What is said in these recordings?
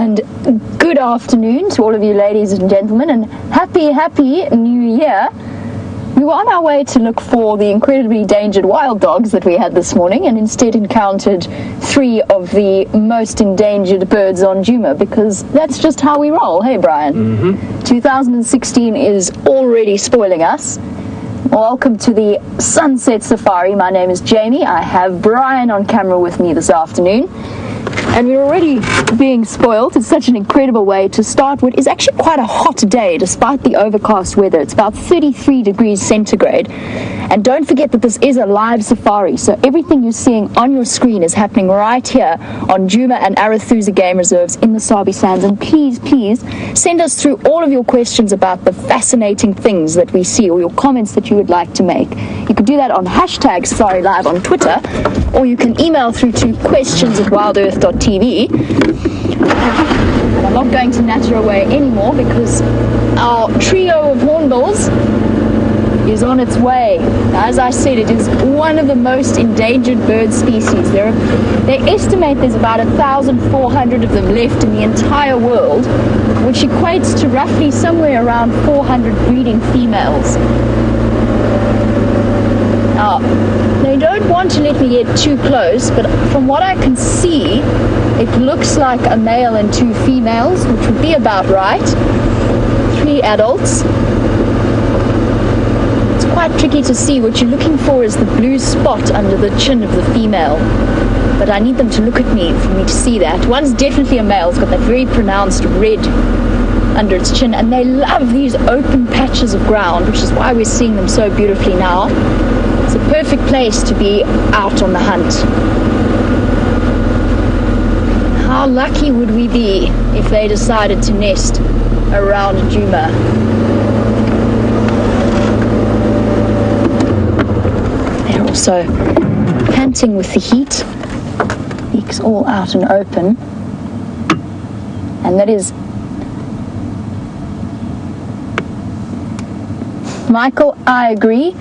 and good afternoon to all of you ladies and gentlemen, and happy new year. We were on our way to look for the incredibly endangered wild dogs that we had this morning, and instead encountered 3 of the most endangered birds on Djuma, because that's just how we roll. Hey, Brian. 2016 is already spoiling us. Welcome to the Sunset Safari. My name is Jamie. I have Brian on camera with me this afternoon. And we're already being spoiled. It's such an incredible way to start what is actually quite a hot day despite the overcast weather. It's about 33 degrees centigrade. And don't forget that this is a live safari, so everything you're seeing on your screen is happening right here on Djuma and Arathusa game reserves in the Sabi Sands. And please send us through all of your questions about the fascinating things that we see, or your comments that you would like to make. You can do that on hashtag Safari Live on Twitter, or you can email through to questions@WildEarthTV. And I'm not going to natter away anymore because our trio of hornbills is on its way. Now, as I said, it is one of the most endangered bird species. They estimate there's about 1,400 of them left in the entire world, which equates to roughly somewhere around 400 breeding females. Now, they don't want to let me get too close, but from what I can see, it looks like a male and 2 females, which would be about right. 3 adults. It's quite tricky to see. What you're looking for is the blue spot under the chin of the female. But I need them to look at me for me to see that. One's definitely a male. It's got that very pronounced red under its chin, and they love these open patches of ground, which is why we're seeing them so beautifully now. It's a perfect place to be out on the hunt. How lucky would we be if they decided to nest around Djuma? They're also panting with the heat. Beaks all out and open. And that is Michael, I agree.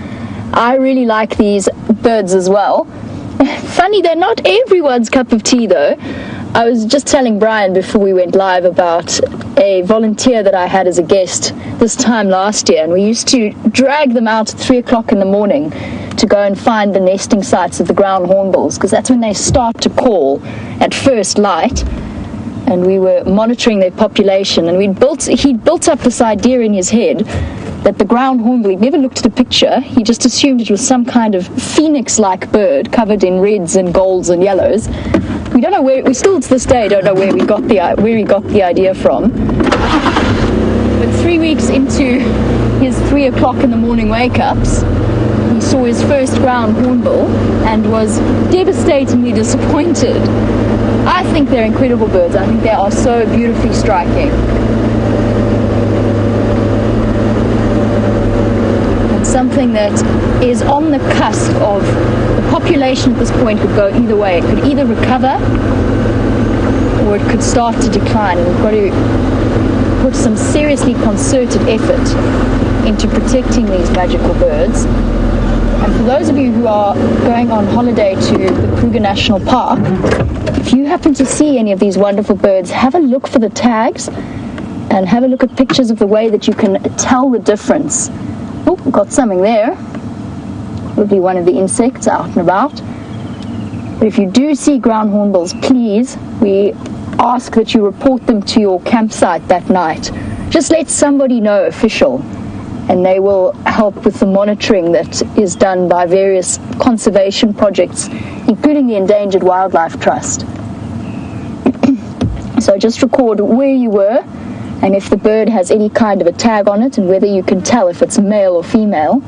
I really like these birds as well. Funny, they're not everyone's cup of tea though. I was just telling Brian before we went live about a volunteer that I had as a guest this time last year, and we used to drag them out at 3 o'clock in the morning to go and find the nesting sites of the ground hornbills, because that's when they start to call at first light. And we were monitoring their population, and he'd built up this idea in his head that the ground hornbill, he'd never looked at a picture, he just assumed it was some kind of phoenix-like bird covered in reds and golds and yellows. We don't know we still to this day don't know where he got the idea from. But 3 weeks into his 3 o'clock in the morning wake-ups, he saw his first ground hornbill and was devastatingly disappointed. I think they're incredible birds. I think they are so beautifully striking. Something that is on the cusp of the population at this point could go either way. It could either recover or it could start to decline. We've got to put some seriously concerted effort into protecting these magical birds. And for those of you who are going on holiday to the Kruger National Park, if you happen to see any of these wonderful birds, have a look for the tags and have a look at pictures of the way that you can tell the difference. Oh, got something there. Probably one of the insects out and about. But if you do see ground hornbills, please, we ask that you report them to your campsite that night. Just let somebody know, official, and they will help with the monitoring that is done by various conservation projects, including the Endangered Wildlife Trust. So just record where you were, and if the bird has any kind of a tag on it, and whether you can tell if it's male or female.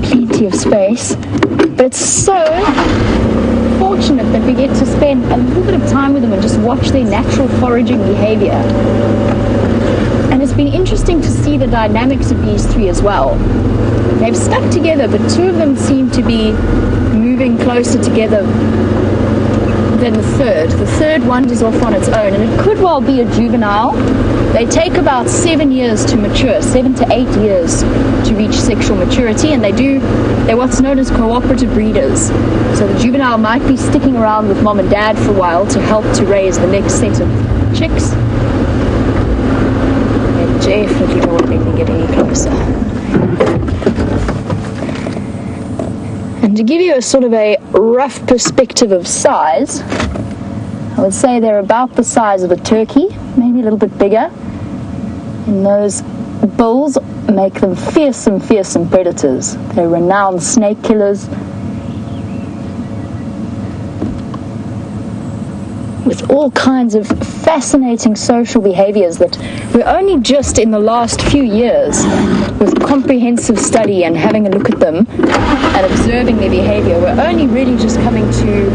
Plenty of space. But it's so fortunate that we get to spend a little bit of time with them and just watch their natural foraging behavior. And it's been interesting to see the dynamics of these 3 as well. They've stuck together, but 2 of them seem to be moving closer together then the third. The third wanders off on its own, and it could well be a juvenile. They take about 7 years to mature, 7 to 8 years to reach sexual maturity, and they're what's known as cooperative breeders. So the juvenile might be sticking around with mom and dad for a while to help to raise the next set of chicks. They definitely don't want me to get any closer. And to give you a sort of a rough perspective of size, I would say they're about the size of a turkey, maybe a little bit bigger. And those bulls make them fearsome, fearsome predators. They're renowned snake killers, with all kinds of fascinating social behaviors that we're only just in the last few years, with comprehensive study and having a look at them and observing their behavior, we're only really just coming to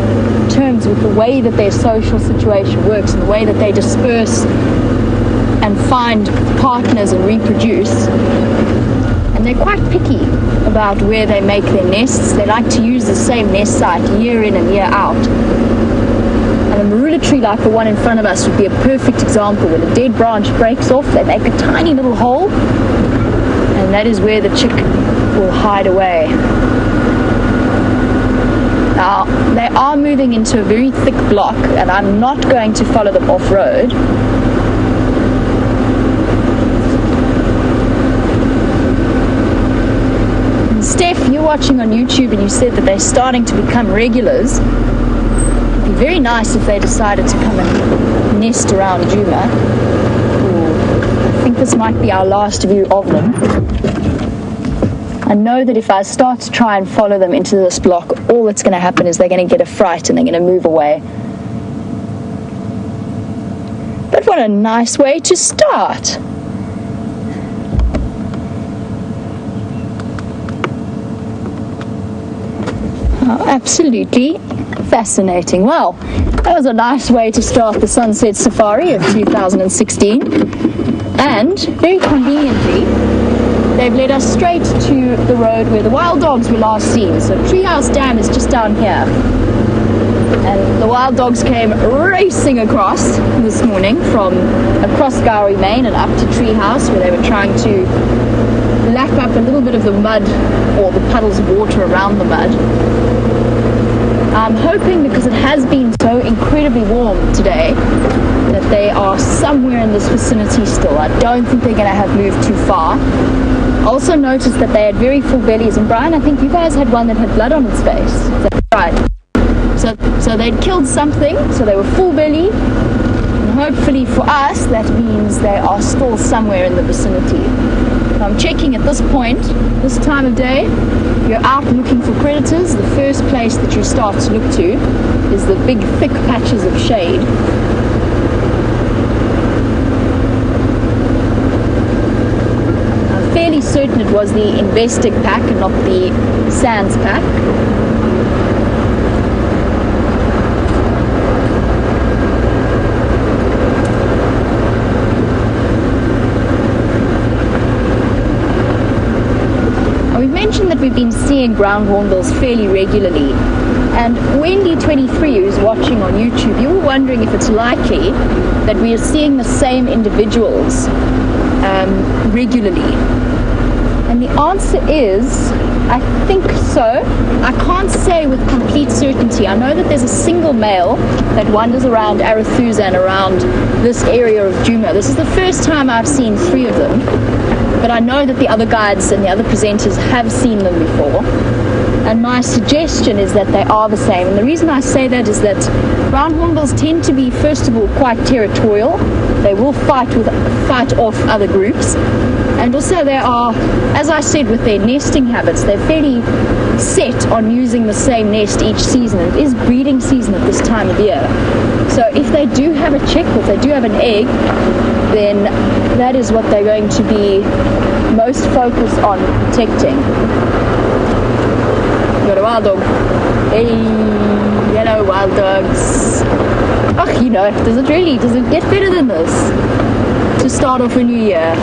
terms with the way that their social situation works and the way that they disperse and find partners and reproduce. And they're quite picky about where they make their nests. They like to use the same nest site year in and year out. And a marula tree like the one in front of us would be a perfect example. When a dead branch breaks off, they make a tiny little hole, and that is where the chick will hide away. Now, they are moving into a very thick block, and I'm not going to follow them off-road. Steph, you're watching on YouTube and you said that they're starting to become regulars. It'd be very nice if they decided to come and nest around Djuma. I think this might be our last view of them. I know that if I start to try and follow them into this block, all that's going to happen is they're going to get a fright and they're going to move away. But what a nice way to start! Oh, absolutely fascinating. Well, that was a nice way to start the Sunset Safari of 2016. And, very conveniently, they've led us straight to the road where the wild dogs were last seen. So Treehouse Dam is just down here. And the wild dogs came racing across this morning from across Gowrie Main and up to Treehouse, where they were trying to lap up a little bit of the mud, or the puddles of water around the mud. I'm hoping, because it has been so incredibly warm today, that they are somewhere in this vicinity still. I don't think they're going to have moved too far. I also noticed that they had very full bellies, and Brian, I think you guys had one that had blood on its face. Is that right? So they'd killed something, so they were full belly, and hopefully for us that means they are still somewhere in the vicinity. I'm checking at this point, this time of day, if you're out looking for predators, the first place that you start to look to is the big thick patches of shade. I'm fairly certain it was the Investig pack and not the Sands pack. That we've been seeing brown hornbills fairly regularly, and Wendy23, who's watching on YouTube, you were wondering if it's likely that we are seeing the same individuals regularly, and the answer is I think so. I can't say with complete certainty. I know that there's a single male that wanders around Arathusa and around this area of Djuma. This is the first time I've seen 3 of them, but I know that the other guides and the other presenters have seen them before, and my suggestion is that they are the same. And the reason I say that is that brown hornbills tend to be, first of all, quite territorial. They will fight off other groups, and also they are, as I said, with their nesting habits, they're fairly set on using the same nest each season. It is breeding season at this time of year, so if they do have a chick, or if they do have an egg, then that is what they're going to be most focused on protecting. You got a wild dog. Hey, hello wild dogs. Oh, you know, does it get better than this to start off a new year?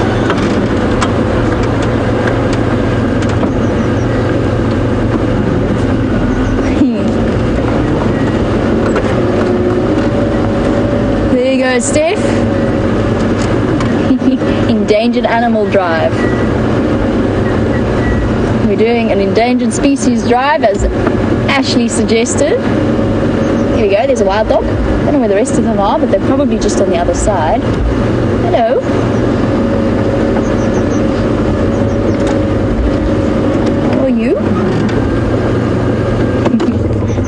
go, Steph. Endangered animal drive. We're doing an endangered species drive as Ashley suggested. Here we go, there's a wild dog. I don't know where the rest of them are, but they're probably just on the other side. Hello. How are you?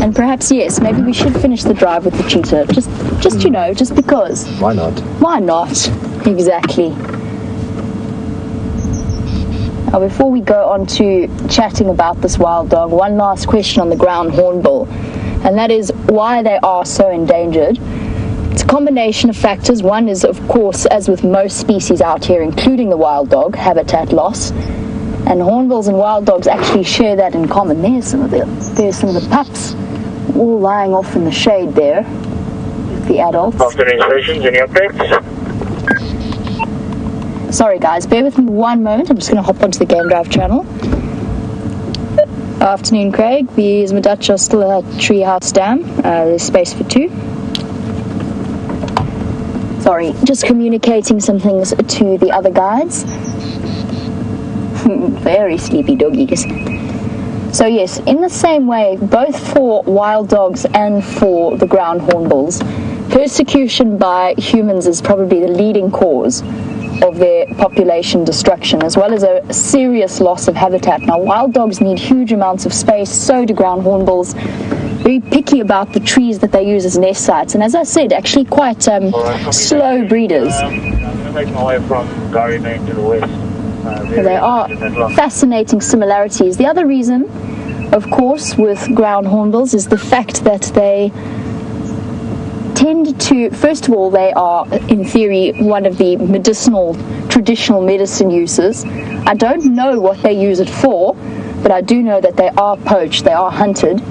And perhaps, yes, maybe we should finish the drive with the cheetah. Just you know, just because. Why not? Why not? Exactly. Now, before we go on to chatting about this wild dog, one last question on the ground hornbill, and that is why they are so endangered. It's a combination of factors. One is, of course, as with most species out here, including the wild dog, habitat loss. And hornbills and wild dogs actually share that in common. There's some of the pups all lying off in the shade there, the adults. Afternoon stations, any updates? Sorry guys, bear with me one moment. I'm just going to hop onto the Game Drive channel. Afternoon, Craig. The Dutch are still at Treehouse Dam. There's space for two. Sorry, just communicating some things to the other guides. Very sleepy doggies. So yes, in the same way, both for wild dogs and for the ground hornbills, persecution by humans is probably the leading cause of their population destruction, as well as a serious loss of habitat. Now, wild dogs need huge amounts of space, so do ground hornbills. Very picky about the trees that they use as nest sites, and as I said, actually quite slow breeders. I'm making my way from Gary Main to the west. There are fascinating similarities. The other reason, of course, with ground hornbills is the fact that they tend to, first of all, they are, in theory, one of the traditional medicine uses. I don't know what they use it for, but I do know that they are poached, they are hunted,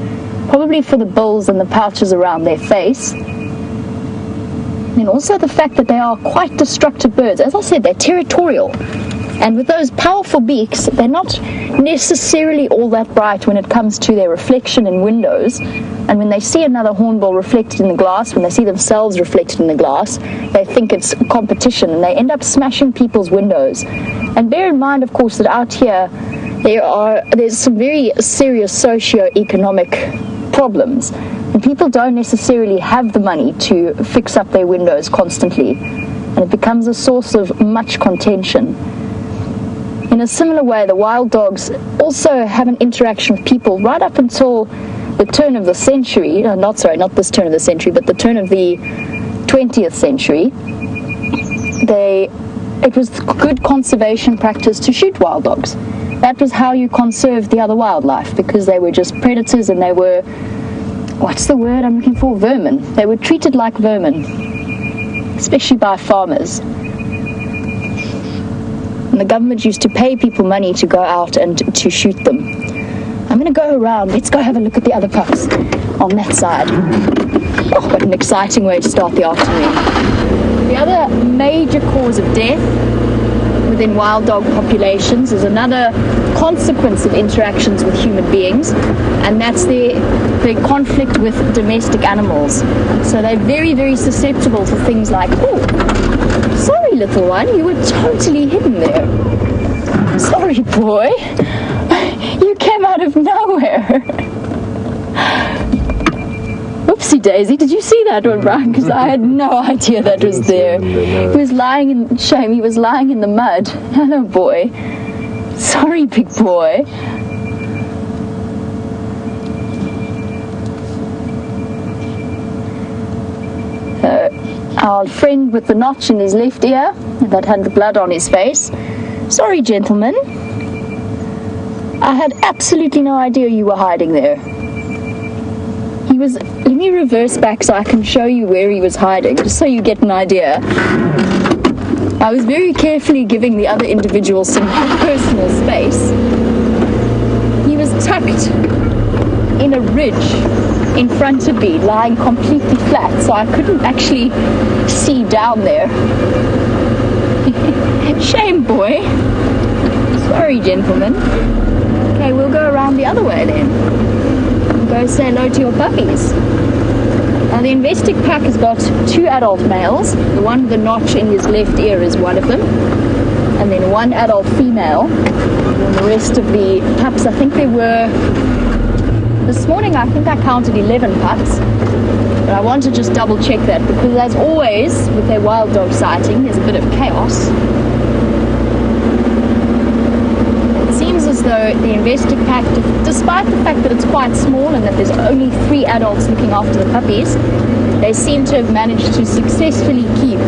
probably for the bills and the pouches around their face. And also the fact that they are quite destructive birds. As I said, they're territorial. And with those powerful beaks, they're not necessarily all that bright when it comes to their reflection in windows. And when they see another hornbill reflected in the glass, when they see themselves reflected in the glass, they think it's competition and they end up smashing people's windows. And bear in mind, of course, that out here there's some very serious socio-economic problems. And people don't necessarily have the money to fix up their windows constantly. And it becomes a source of much contention. In a similar way, the wild dogs also have an interaction with people right up until the turn of the century. Not this turn of the century, but the turn of the 20th century. It was good conservation practice to shoot wild dogs. That was how you conserved the other wildlife, because they were just predators and they were, what's the word I'm looking for? Vermin. They were treated like vermin, especially by farmers. And the government used to pay people money to go out and to shoot them. I'm going to go around. Let's go have a look at the other pups on that side. Oh, what an exciting way to start the afternoon. The other major cause of death within wild dog populations is another consequence of interactions with human beings, and that's the conflict with domestic animals. So they're very, very susceptible to things like, oh, sorry little one, you were totally hidden there. Sorry boy, you came out of nowhere. Oopsie daisy, did you see that one, Brian? Because I had no idea that was there. He was lying in shame, he was lying in the mud. Hello boy. Sorry big boy. Our friend with the notch in his left ear that had the blood on his face. Sorry gentlemen, I had absolutely no idea you were hiding there. Let me reverse back so I can show you where he was hiding, just so you get an idea. I was very carefully giving the other individual some personal space. He was tucked in a ridge in front of me, lying completely flat, so I couldn't actually see down there. Shame boy. Sorry gentlemen. Okay, we'll go around the other way then. Go say hello to your puppies. Now the Investic pack has got 2 adult males. The one with the notch in his left ear is one of them. And then 1 adult female. And the rest of the pups, I think there were... This morning I think I counted 11 pups. But I want to just double check that because as always with a wild dog sighting there's a bit of chaos. It seems as though the Investic pack, despite the fact that it's quite small and that there's only 3 adults looking after the puppies, they seem to have managed to successfully keep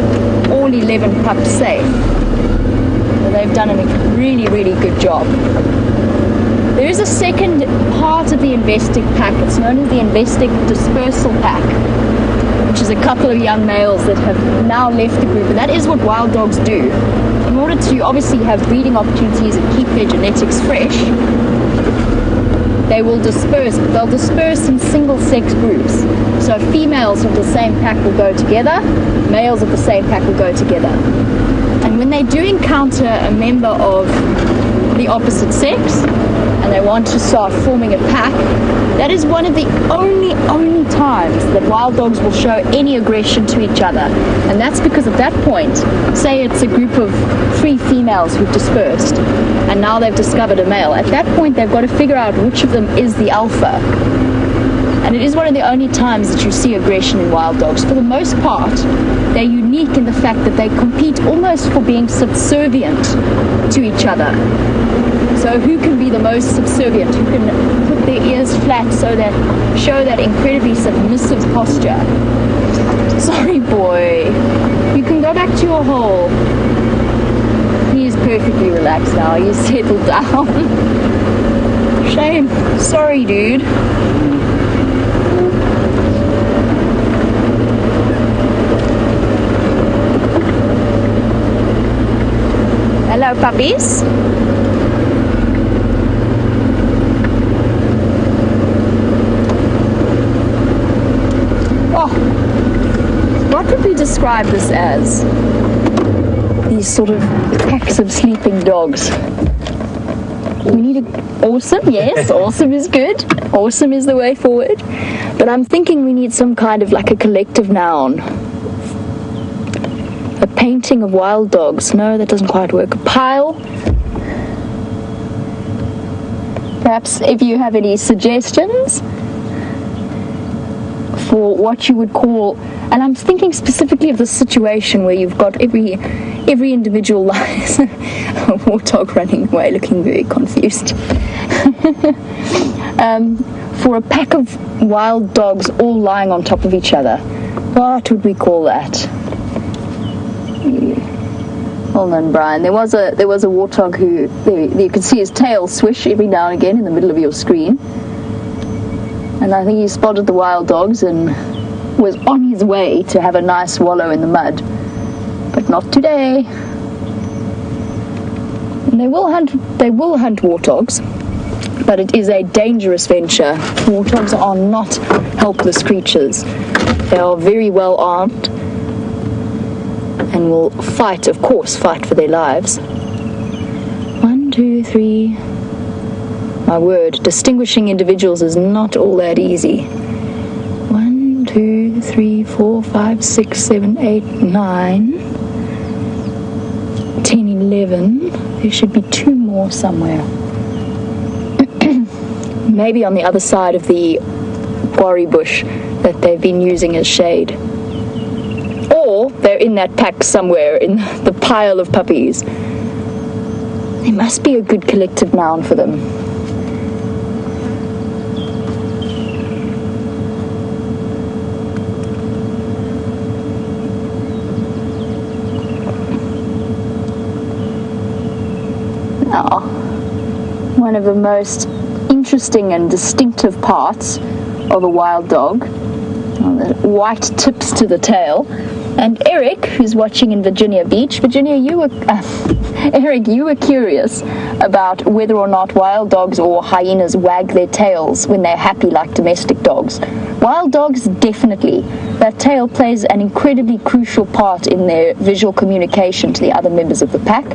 all 11 pups safe. So they've done a really, really good job. There is a second part of the Investic pack. It's known as the Investic dispersal pack, which is a couple of young males that have now left the group, and that is what wild dogs do. In order to obviously have breeding opportunities and keep their genetics fresh, they will disperse, but they'll disperse in single-sex groups. So females of the same pack will go together, males of the same pack will go together. And when they do encounter a member of the opposite sex, and they want to start forming a pack, that is one of the only times that wild dogs will show any aggression to each other. And that's because at that point, say it's a group of 3 females who've dispersed, and now they've discovered a male. At that point, they've got to figure out which of them is the alpha. And it is one of the only times that you see aggression in wild dogs. For the most part, they're unique in the fact that they compete almost for being subservient to each other. So who can be the most subservient? Who can put their ears flat so that show that incredibly submissive posture? Sorry, boy. You can go back to your hole. He is perfectly relaxed now. He's settled down. Shame. Sorry, dude. Hello, puppies. What would we describe this as? These sort of packs of sleeping dogs. We need a... Awesome, yes, awesome is good. Awesome is the way forward. But I'm thinking we need some kind of like a collective noun. A painting of wild dogs. No, that doesn't quite work. A pile. Perhaps if you have any suggestions for what you would call, and I'm thinking specifically of the situation where you've got every individual lies. A warthog running away looking very confused. For a pack of wild dogs all lying on top of each other, what would we call that? Hold on, Brian. There was a warthog who you could see his tail swish every now and again in the middle of your screen. And I think he spotted the wild dogs and was on his way to have a nice wallow in the mud. But not today. And they will hunt warthogs, but it is a dangerous venture. Warthogs are not helpless creatures. They are very well armed and will fight, of course, fight for their lives. 1, 2, 3... My word, distinguishing individuals is not all that easy. 1, 2, 3, 4, 5, 6, 7, 8, 9, 10, 11. There should be 2 more somewhere. Maybe on the other side of the quarry bush that they've been using as shade. Or they're in that pack somewhere in the pile of puppies. There must be a good collective noun for them. Now, one of the most interesting and distinctive parts of a wild dog are the white tips to the tail. And Eric, who's watching in Virginia Beach, Virginia, Eric, you were curious about whether or not wild dogs or hyenas wag their tails when they're happy like domestic dogs. Wild dogs, definitely. That tail plays an incredibly crucial part in their visual communication to the other members of the pack,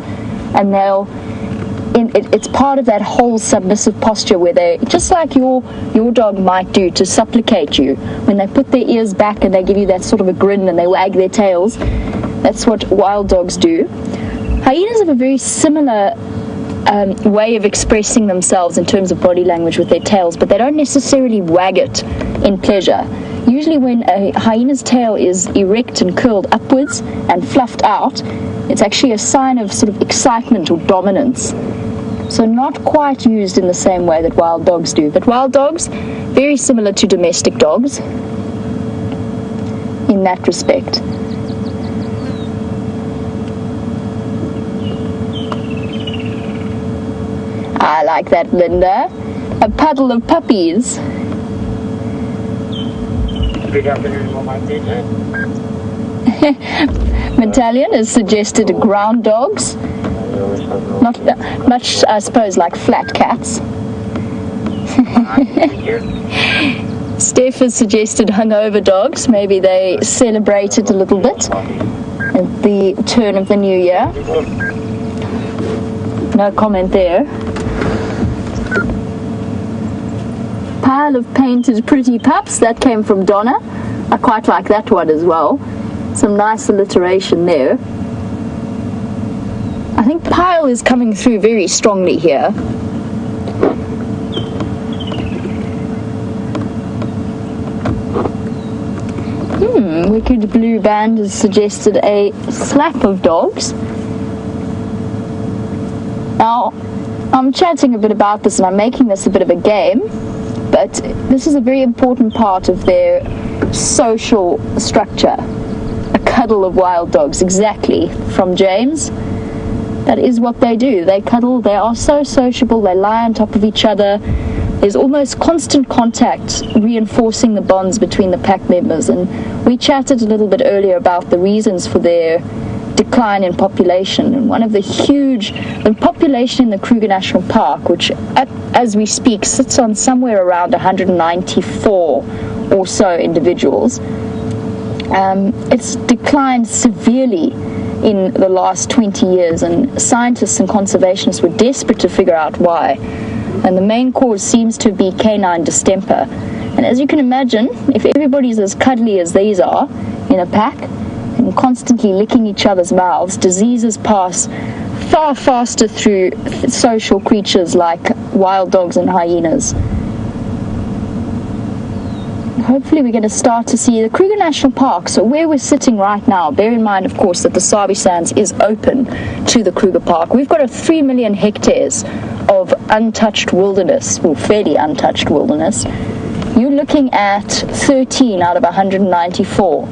and they'll it's part of that whole submissive posture where they, just like your dog might do to supplicate you, when they put their ears back and they give you that sort of a grin and they wag their tails. That's what wild dogs do. Hyenas have a very similar way of expressing themselves in terms of body language with their tails, but they don't necessarily wag it in pleasure. Usually when a hyena's tail is erect and curled upwards and fluffed out, it's actually a sign of sort of excitement or dominance. So not quite used in the same way that wild dogs do. But wild dogs, very similar to domestic dogs in that respect. I like that, Linda. A puddle of puppies. Good afternoon, what might be there? Battalion has suggested ground dogs. Not much, I suppose, like flat cats. Steph has suggested hungover dogs. Maybe they celebrate it a little bit at the turn of the new year. No comment there. Pile of painted pretty pups. That came from Donna. I quite like that one as well. Some nice alliteration there. I think pile is coming through very strongly here. Wicked Blue Band has suggested a slap of dogs. Now, I'm chatting a bit about this and I'm making this a bit of a game, but this is a very important part of their social structure. A cuddle of wild dogs, exactly, from James. That is what they do. They cuddle, they are so sociable, they lie on top of each other. There's almost constant contact reinforcing the bonds between the pack members. And we chatted a little bit earlier about the reasons for their decline in population. And one of the population in the Kruger National Park, which as we speak sits on somewhere around 194 or so individuals, it's declined severely in the last 20 years, and scientists and conservationists were desperate to figure out why. And the main cause seems to be canine distemper. And as you can imagine, if everybody's as cuddly as these are in a pack and constantly licking each other's mouths, diseases pass far faster through social creatures like wild dogs and hyenas. Hopefully we're going to start to see the Kruger National Park. So where we're sitting right now, bear in mind, of course, that the Sabi Sands is open to the Kruger Park. We've got 3 million hectares of untouched wilderness, or fairly untouched wilderness. You're looking at 13 out of 194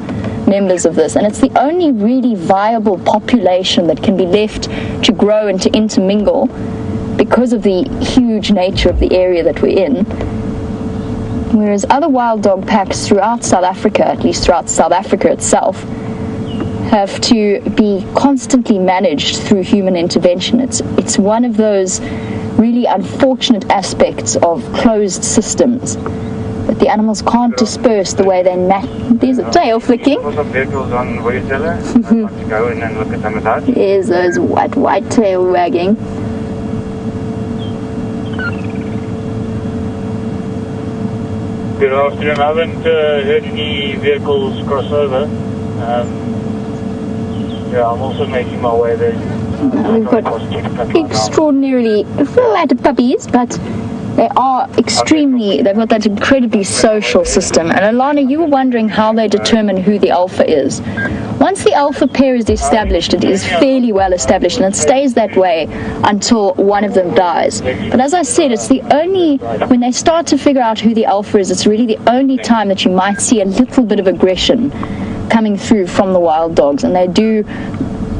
members of this, and it's the only really viable population that can be left to grow and to intermingle because of the huge nature of the area that we're in. Whereas other wild dog packs throughout South Africa, at least throughout South Africa itself, have to be constantly managed through human intervention. It's one of those really unfortunate aspects of closed systems, that the animals can't disperse the way they There's a tail flicking. Vehicles on Wildteller. Let's go in and look at some of that. There's those white tail wagging. Good afternoon. I haven't heard any vehicles cross over. I'm also making my way there. We've got extraordinarily flat puppies, but they are they've got that incredibly social system. And Alana, you were wondering how they determine who the alpha is. Once the alpha pair is established, it is fairly well established, and it stays that way until one of them dies. But as I said, it's when they start to figure out who the alpha is, it's really the only time that you might see a little bit of aggression coming through from the wild dogs. And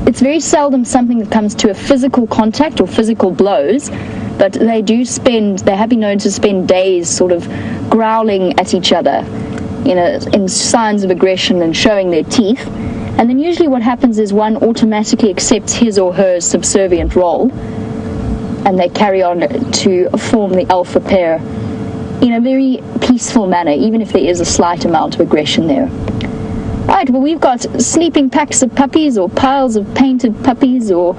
it's very seldom something that comes to a physical contact or physical blows, but they have been known to spend days sort of growling at each other, in signs of aggression and showing their teeth. And then usually what happens is one automatically accepts his or her subservient role, and they carry on to form the alpha pair in a very peaceful manner, even if there is a slight amount of aggression there. Right, well, we've got sleeping packs of puppies or piles of painted puppies or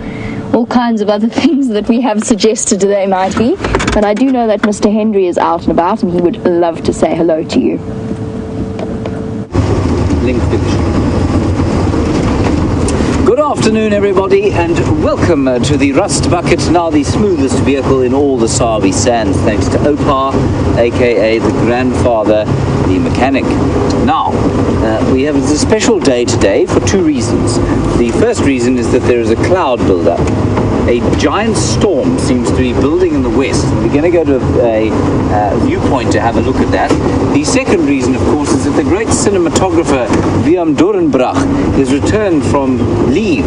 all kinds of other things that we have suggested they might be. But I do know that Mr. Henry is out and about, and he would love to say hello to you. Good afternoon, everybody, and welcome to the Rust Bucket, now the smoothest vehicle in all the Sabi Sands, thanks to Opa, aka the grandfather, the mechanic. Now, we have a special day today for two reasons. The first reason is that there is a cloud buildup. A giant storm seems to be building in the west. We're going to go to a viewpoint to have a look at that. The second reason, of course, is that the great cinematographer Willem Dorenbrach has returned from leave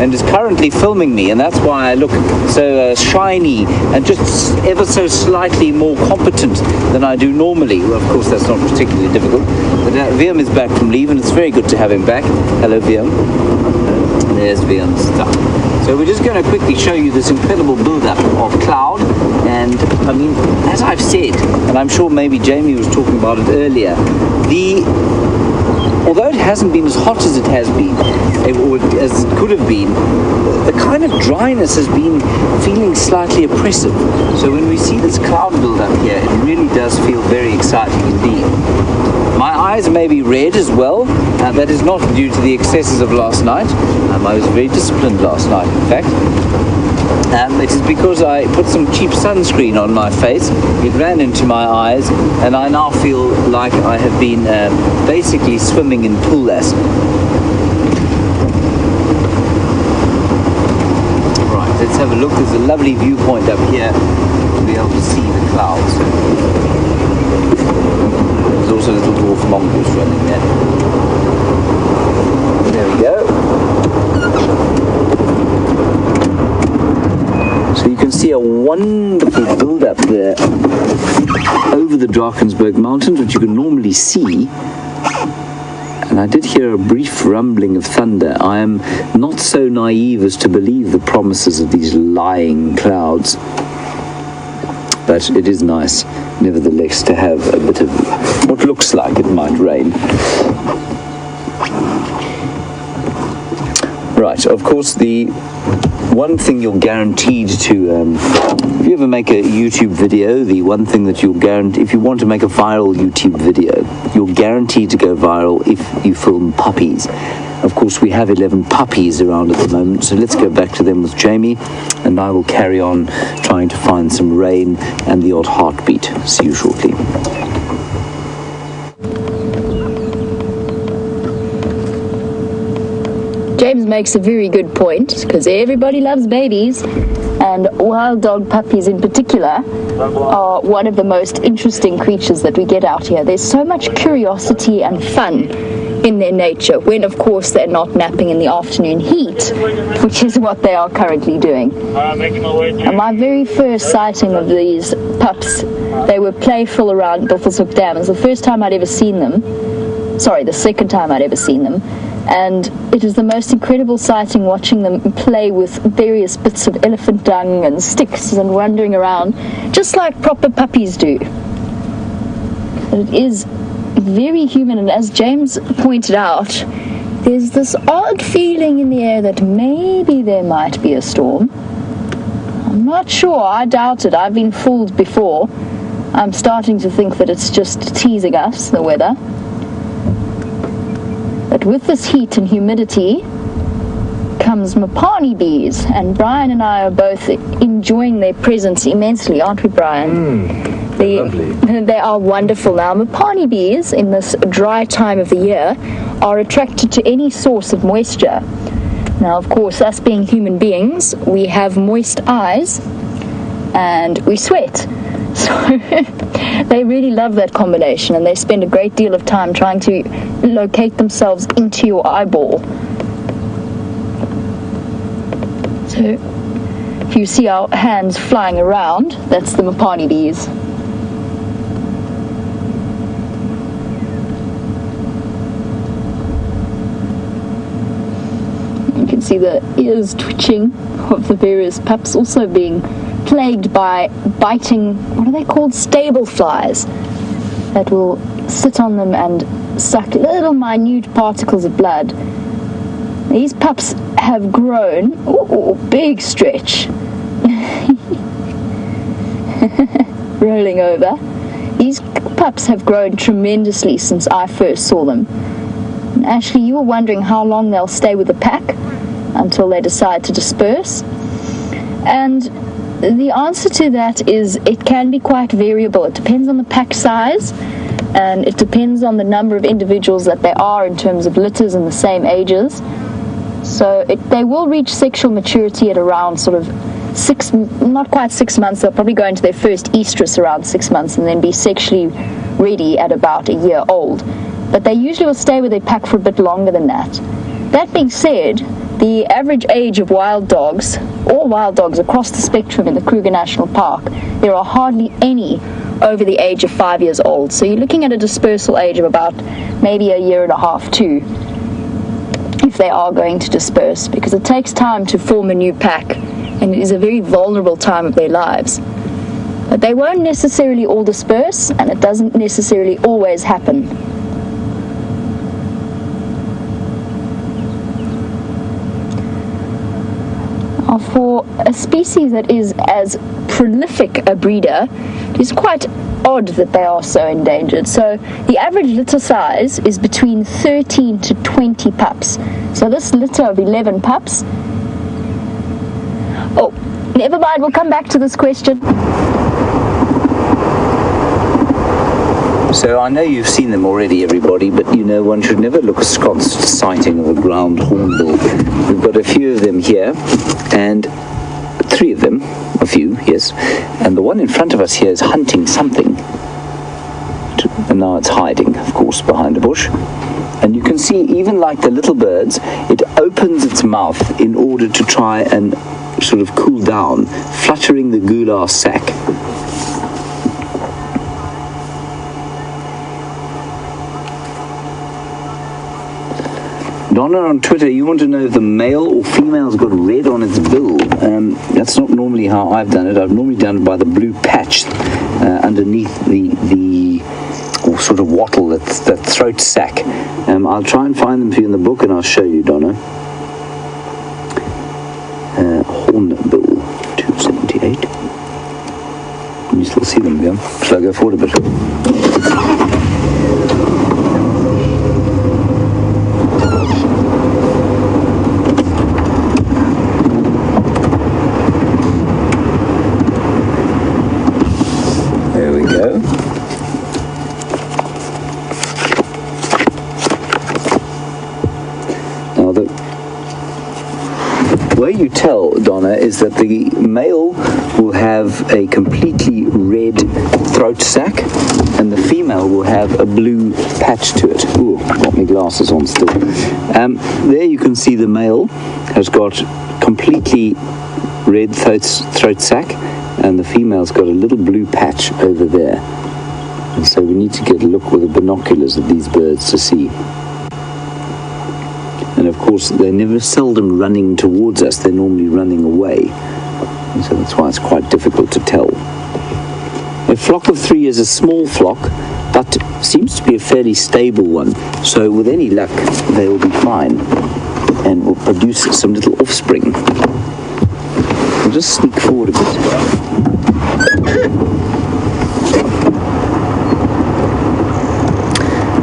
and is currently filming me, and that's why I look so shiny and just ever so slightly more competent than I do normally. Well, of course, that's not particularly difficult. But Willem is back from leave, and it's very good to have him back. Hello, Willem. There's Willem's stuff. So we're just going to quickly show you this incredible build-up of cloud, and I mean, as I've said, and I'm sure maybe Jamie was talking about it earlier, although it hasn't been as hot as it has been, or as it could have been, the kind of dryness has been feeling slightly oppressive. So when we see this cloud build-up here, it really does feel very exciting indeed. My eyes may be red as well. That is not due to the excesses of last night. I was very disciplined last night, in fact. It is because I put some cheap sunscreen on my face. It ran into my eyes, and I now feel like I have been basically swimming in pool acid. Right, let's have a look. There's a lovely viewpoint up here to be able to see the clouds. There's also a little dwarf mongoose running there. There we go. So you can see a wonderful build-up there over the Drakensberg Mountains, which you can normally see. And I did hear a brief rumbling of thunder. I am not so naive as to believe the promises of these lying clouds. But it is nice, nevertheless, to have a bit of what looks like it might rain. Right, of course, the one thing you're guaranteed to, if you ever make a YouTube video, the one thing that you'll guarantee, if you want to make a viral YouTube video, you're guaranteed to go viral if you film puppies. Of course, we have 11 puppies around at the moment, so let's go back to them with Jamie, and I will carry on trying to find some rain and the odd heartbeat. See you shortly. James makes a very good point, because everybody loves babies, and wild dog puppies in particular are one of the most interesting creatures that we get out here. There's so much curiosity and fun in their nature, when of course they're not napping in the afternoon heat, which is what they are currently doing. And my very first sighting of these pups, they were playful around Buffelshoek Dam. It was the first time I'd ever seen them. Sorry, the second time I'd ever seen them. And it was the most incredible sighting, watching them play with various bits of elephant dung and sticks and wandering around, just like proper puppies do. But it is very human, and as James pointed out, there's this odd feeling in the air that maybe there might be a storm. I'm not sure, I doubt it. I've been fooled before. I'm starting to think that it's just teasing us, the weather. But with this heat and humidity comes Mopani bees, and Brian and I are both enjoying their presence immensely, aren't we, Brian? Lovely. They are wonderful. Now, Mopani bees in this dry time of the year are attracted to any source of moisture. Now, of course, us being human beings, we have moist eyes and we sweat. So they really love that combination, and they spend a great deal of time trying to locate themselves into your eyeball. So if you see our hands flying around, that's the Mopani bees. You can see the ears twitching of the various pups, also being plagued by biting, what are they called, stable flies, that will sit on them and suck little minute particles of blood. These pups have grown. Ooh, big stretch. Rolling over. These pups have grown tremendously since I first saw them. And Ashley, you were wondering how long they'll stay with the pack until they decide to disperse. And the answer to that is it can be quite variable. It depends on the pack size, and it depends on the number of individuals that there are in terms of litters in the same ages. So they will reach sexual maturity at around sort of not quite 6 months. They'll probably go into their first estrus around 6 months and then be sexually ready at about a year old. But they usually will stay with their pack for a bit longer than that. That being said, the average age of wild dogs, all wild dogs across the spectrum in the Kruger National Park, there are hardly any over the age of 5 years old. So you're looking at a dispersal age of about maybe a year and a half, 2, if they are going to disperse, because it takes time to form a new pack, and it is a very vulnerable time of their lives. But they won't necessarily all disperse, and it doesn't necessarily always happen. Now, for a species that is as prolific a breeder, it is quite odd that they are so endangered. So the average litter size is between 13 to 20 pups. So this litter of 11 pups. Oh, never mind, we'll come back to this question. So I know you've seen them already, everybody, but you know one should never look askance at sighting of a ground hornbill. We've got a few of them here, and 3 of them, a few, yes, and the one in front of us here is hunting something, and now it's hiding, of course, behind a bush. And you can see, even like the little birds, it opens its mouth in order to try and sort of cool down, fluttering the gular sac. Donna on Twitter, you want to know if the male or female's got red on its bill. That's not normally how I've done it. I've normally done it by the blue patch underneath the or sort of wattle, that throat sac. I'll try and find them for you in the book, and I'll show you, Donna. Hornbill 278. Can you still see them again? Shall I go forward a bit? You tell, Donna, is that the male will have a completely red throat sac and the female will have a blue patch to it. Ooh, got my glasses on still. There you can see the male has got completely red throat sac, and the female's got a little blue patch over there. And so we need to get a look with the binoculars at these birds to see. And of course, they're never seldom running towards us. They're normally running away. And so that's why it's quite difficult to tell. A flock of 3 is a small flock, but seems to be a fairly stable one. So with any luck, they will be fine and will produce some little offspring. I'll just sneak forward a bit.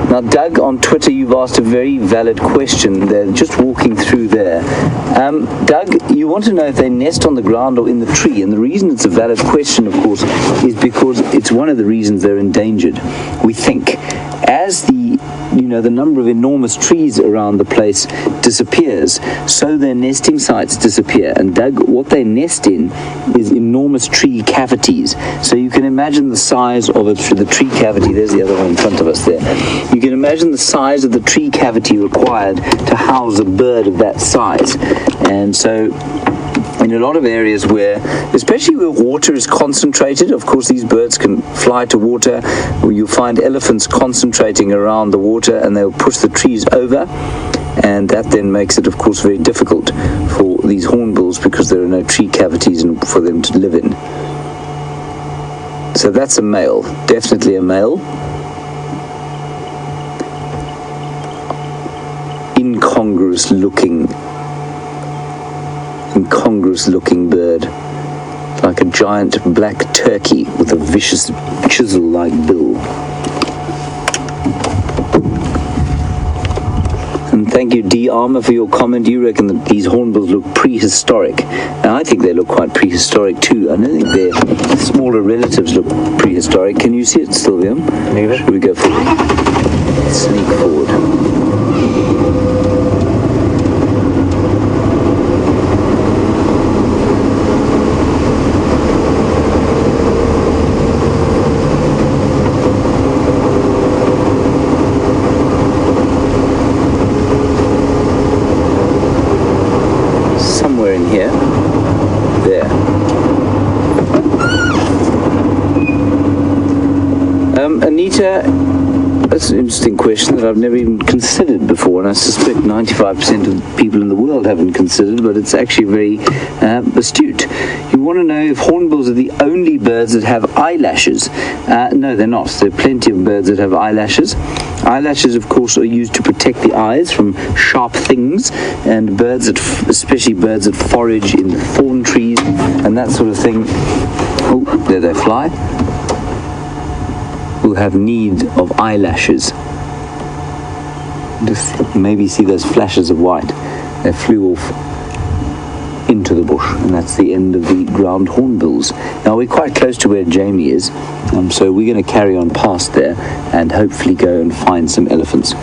Now, Doug, on Twitter, you've asked a very valid question. They're just walking through there. Doug, you want to know if they nest on the ground or in the tree. And the reason it's a valid question, of course, is because it's one of the reasons they're endangered. We think as the number of enormous trees around the place disappears, so their nesting sites disappear. And Doug, what they nest in is enormous tree cavities. So you can imagine the size of the tree cavity. There's the other one in front of us there. You can imagine the size of the tree cavity required to house a bird of that size. And so in a lot of areas where, especially where water is concentrated, of course these birds can fly to water, where you'll find elephants concentrating around the water and they'll push the trees over, and that then makes it, of course, very difficult for these hornbills because there are no tree cavities for them to live in. So that's a male, definitely a male. Incongruous incongruous looking bird, like a giant black turkey with a vicious chisel-like bill. And thank you, D. Armour, for your comment. You reckon that these hornbills look prehistoric. And I think they look quite prehistoric too. I don't think their smaller relatives look prehistoric. Can you see it still, Liam? Should we go forward? Sneak forward. In here. There. Anita, that's an interesting question that I've never even considered before, and I suspect 95% of people in the world haven't considered, but it's actually very astute. You want to know if hornbills are the only birds that have eyelashes. No, they're not. There are plenty of birds that have eyelashes. Eyelashes, of course, are used to protect the eyes from sharp things, and birds that, especially birds that forage in thorn trees and that sort of thing. Oh, there they fly. Will have need of eyelashes. Just maybe see those flashes of white. They flew off into the bush, and that's the end of the ground hornbills. Now we're quite close to where Jamie is, so we're going to carry on past there and hopefully go and find some elephants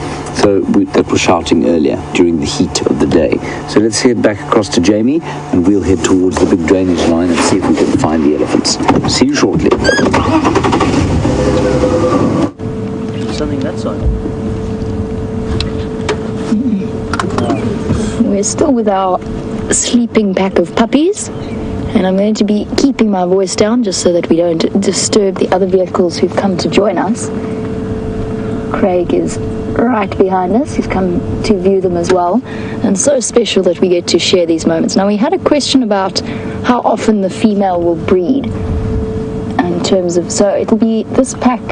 that were shouting earlier during the heat of the day. So let's head back across to Jamie, and we'll head towards the big drainage line and see if we can find the elephants. See you shortly. Something that side. We're still with our sleeping pack of puppies, and I'm going to be keeping my voice down just so that we don't disturb the other vehicles who've come to join us. Craig is right behind us. He's come to view them as well, and so special that we get to share these moments. Now, we had a question about how often the female will breed in terms of, so it'll be this pack,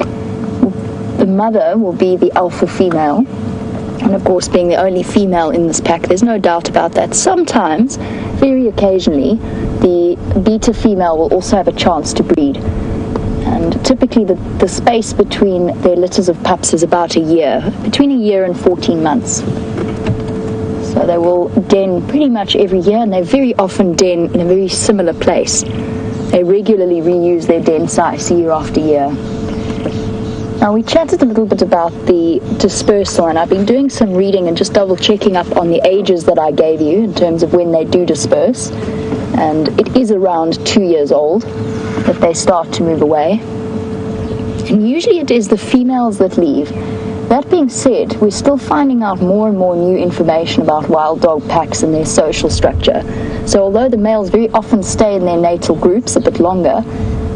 the mother will be the alpha female. And of course, being the only female in this pack, there's no doubt about that. Sometimes, very occasionally, the beta female will also have a chance to breed. And typically the space between their litters of pups is about a year, between a year and 14 months. So they will den pretty much every year, and they very often den in a very similar place. They regularly reuse their den sites year after year. Now, we chatted a little bit about the dispersal, and I've been doing some reading and just double checking up on the ages that I gave you in terms of when they do disperse. And it is around 2 years old that they start to move away. And usually it is the females that leave. That being said, we're still finding out more and more new information about wild dog packs and their social structure. So although the males very often stay in their natal groups a bit longer,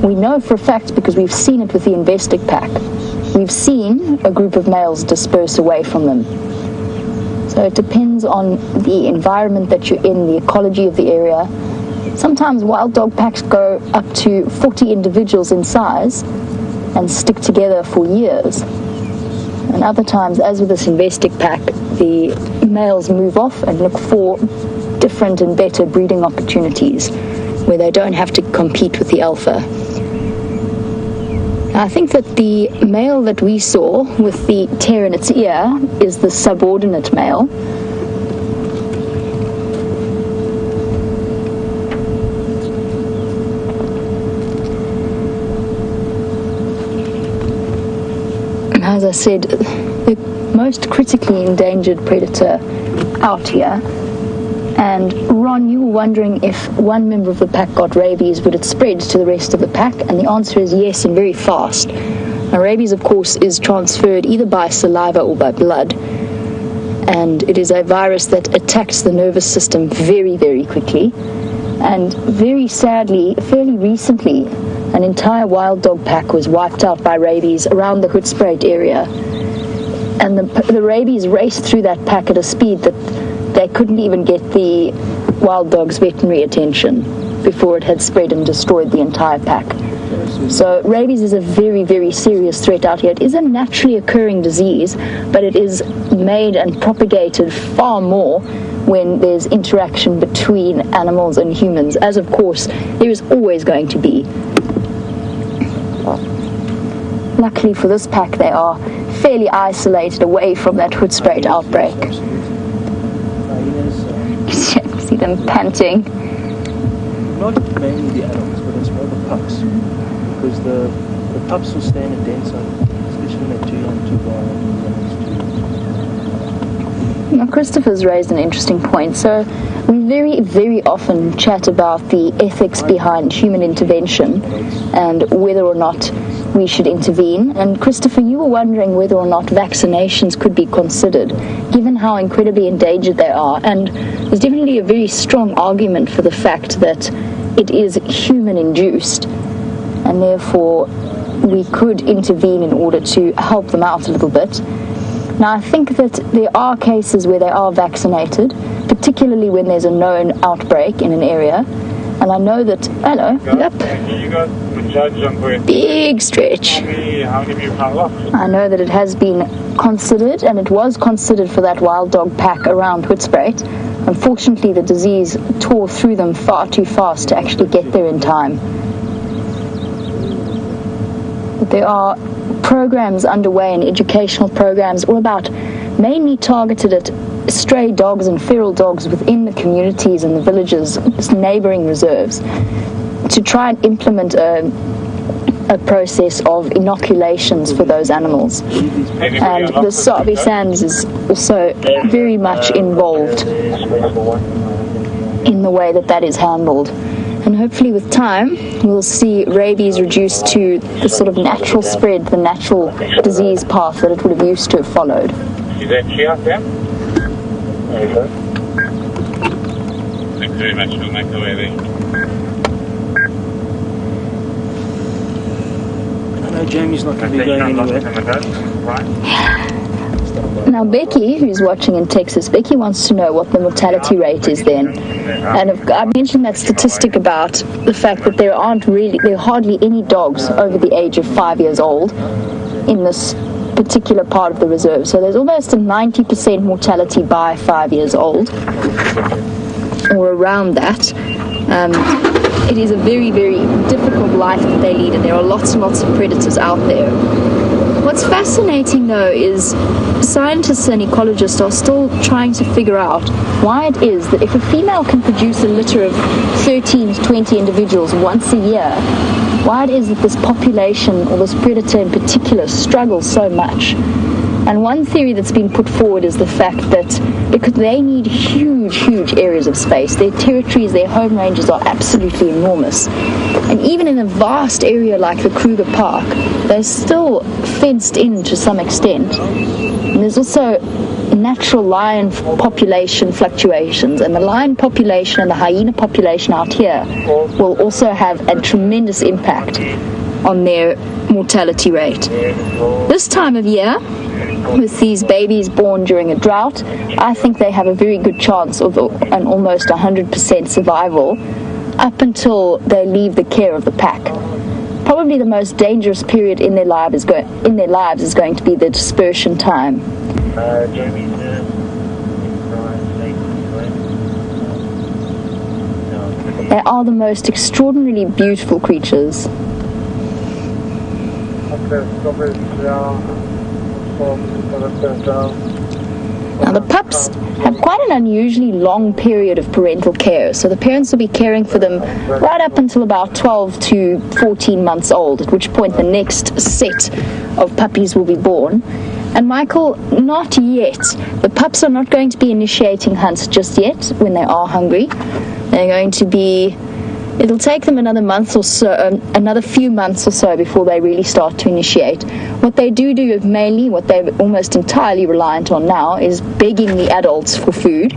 we know for a fact, because we've seen it with the Investic pack, we've seen a group of males disperse away from them. So it depends on the environment that you're in, the ecology of the area. Sometimes wild dog packs go up to 40 individuals in size and stick together for years. And other times, as with this Investic pack, the males move off and look for different and better breeding opportunities where they don't have to compete with the alpha. I think that the male that we saw with the tear in its ear is the subordinate male. As I said, the most critically endangered predator out here. And Ron, you were wondering if one member of the pack got rabies, would it spread to the rest of the pack? And the answer is yes, and very fast. Now, rabies, of course, is transferred either by saliva or by blood. And it is a virus that attacks the nervous system very, very quickly. And very sadly, fairly recently, an entire wild dog pack was wiped out by rabies around the Hoedspruit area. And the rabies raced through that pack at a speed that they couldn't even get the wild dog's veterinary attention before it had spread and destroyed the entire pack. So rabies is a very, very serious threat out here. It is a naturally occurring disease, but it is made and propagated far more when there's interaction between animals and humans, as of course there is always going to be. Luckily for this pack, they are fairly isolated away from that hoodspray outbreak. See them panting. Not mainly the adults, but it's more the pups. Because the pups will stay in a den zone, especially when they're too young, too wild. Now, Christopher's raised an interesting point. So we very, very often chat about the ethics behind human intervention and whether or not we should intervene. And Christopher, you were wondering whether or not vaccinations could be considered, given how incredibly endangered they are. And there's definitely a very strong argument for the fact that it is human-induced, and therefore we could intervene in order to help them out a little bit. Now, I think that there are cases where they are vaccinated, particularly when there's a known outbreak in an area. And I know that, big stretch. I know that it has been considered, and it was considered for that wild dog pack around Hoedspruit. Unfortunately, the disease tore through them far too fast to actually get there in time. But there are programs underway and educational programs all about, mainly targeted at stray dogs and feral dogs within the communities and the villages, neighbouring reserves, to try and implement a process of inoculations for those animals. And the Sabi Sands is also very much involved in the way that that is handled. And hopefully with time, we'll see rabies reduced to the sort of natural spread, the natural disease path that it would have used to have followed. Is that clear, Sam? Okay. Thanks very much. We'll make our way there. I know Jamie's not going to be going anywhere. Now Becky, who's watching in Texas, Becky wants to know what the mortality rate is then. And I mentioned that statistic about the fact that there are hardly any dogs over the age of 5 years old in this particular part of the reserve. So there's almost a 90% mortality by 5 years old, or around that. It is a very, very difficult life that they lead, and there are lots and lots of predators out there. What's fascinating, though, is scientists and ecologists are still trying to figure out why it is that if a female can produce a litter of 13 to 20 individuals once a year, why it is that this population, or this predator in particular, struggles so much. And one theory that's been put forward is the fact that because they need huge, huge areas of space, their territories, their home ranges are absolutely enormous. And even in a vast area like the Kruger Park, they're still fenced in to some extent. And there's also natural lion population fluctuations, and the lion population and the hyena population out here will also have a tremendous impact on their mortality rate. This time of year, with these babies born during a drought, I think they have a very good chance of an almost 100% survival up until they leave the care of the pack. Probably the most dangerous period in their lives is going to be the dispersion time. They are the most extraordinarily beautiful creatures. Now the pups have quite an unusually long period of parental care, so the parents will be caring for them right up until about 12 to 14 months old, at which point the next set of puppies will be born. And Michael, not yet. The pups are not going to be initiating hunts just yet when they are hungry. They're going to be... It'll take them another month or so, another few months or so before they really start to initiate. What they do mainly, what they're almost entirely reliant on now, is begging the adults for food.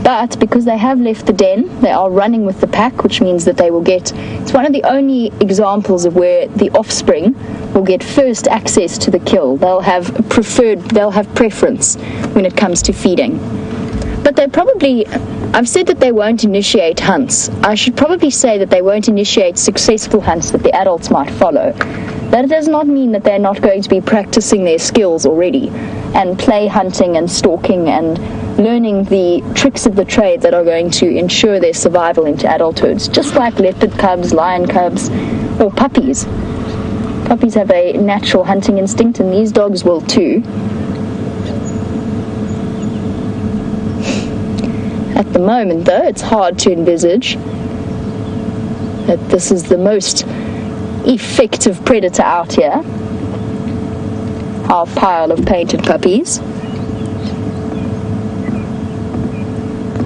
But because they have left the den, they are running with the pack, which means that they will get... It's one of the only examples of where the offspring will get first access to the kill. They'll have preference when it comes to feeding. But they probably I've said that they won't initiate hunts. I should probably say that they won't initiate successful hunts that the adults might follow. That does not mean that they're not going to be practicing their skills already and play hunting and stalking and learning the tricks of the trade that are going to ensure their survival into adulthoods, just like leopard cubs, lion cubs, or puppies. Puppies have a natural hunting instinct, and these dogs will too. At the moment, though, it's hard to envisage that this is the most effective predator out here. Our pile of painted puppies.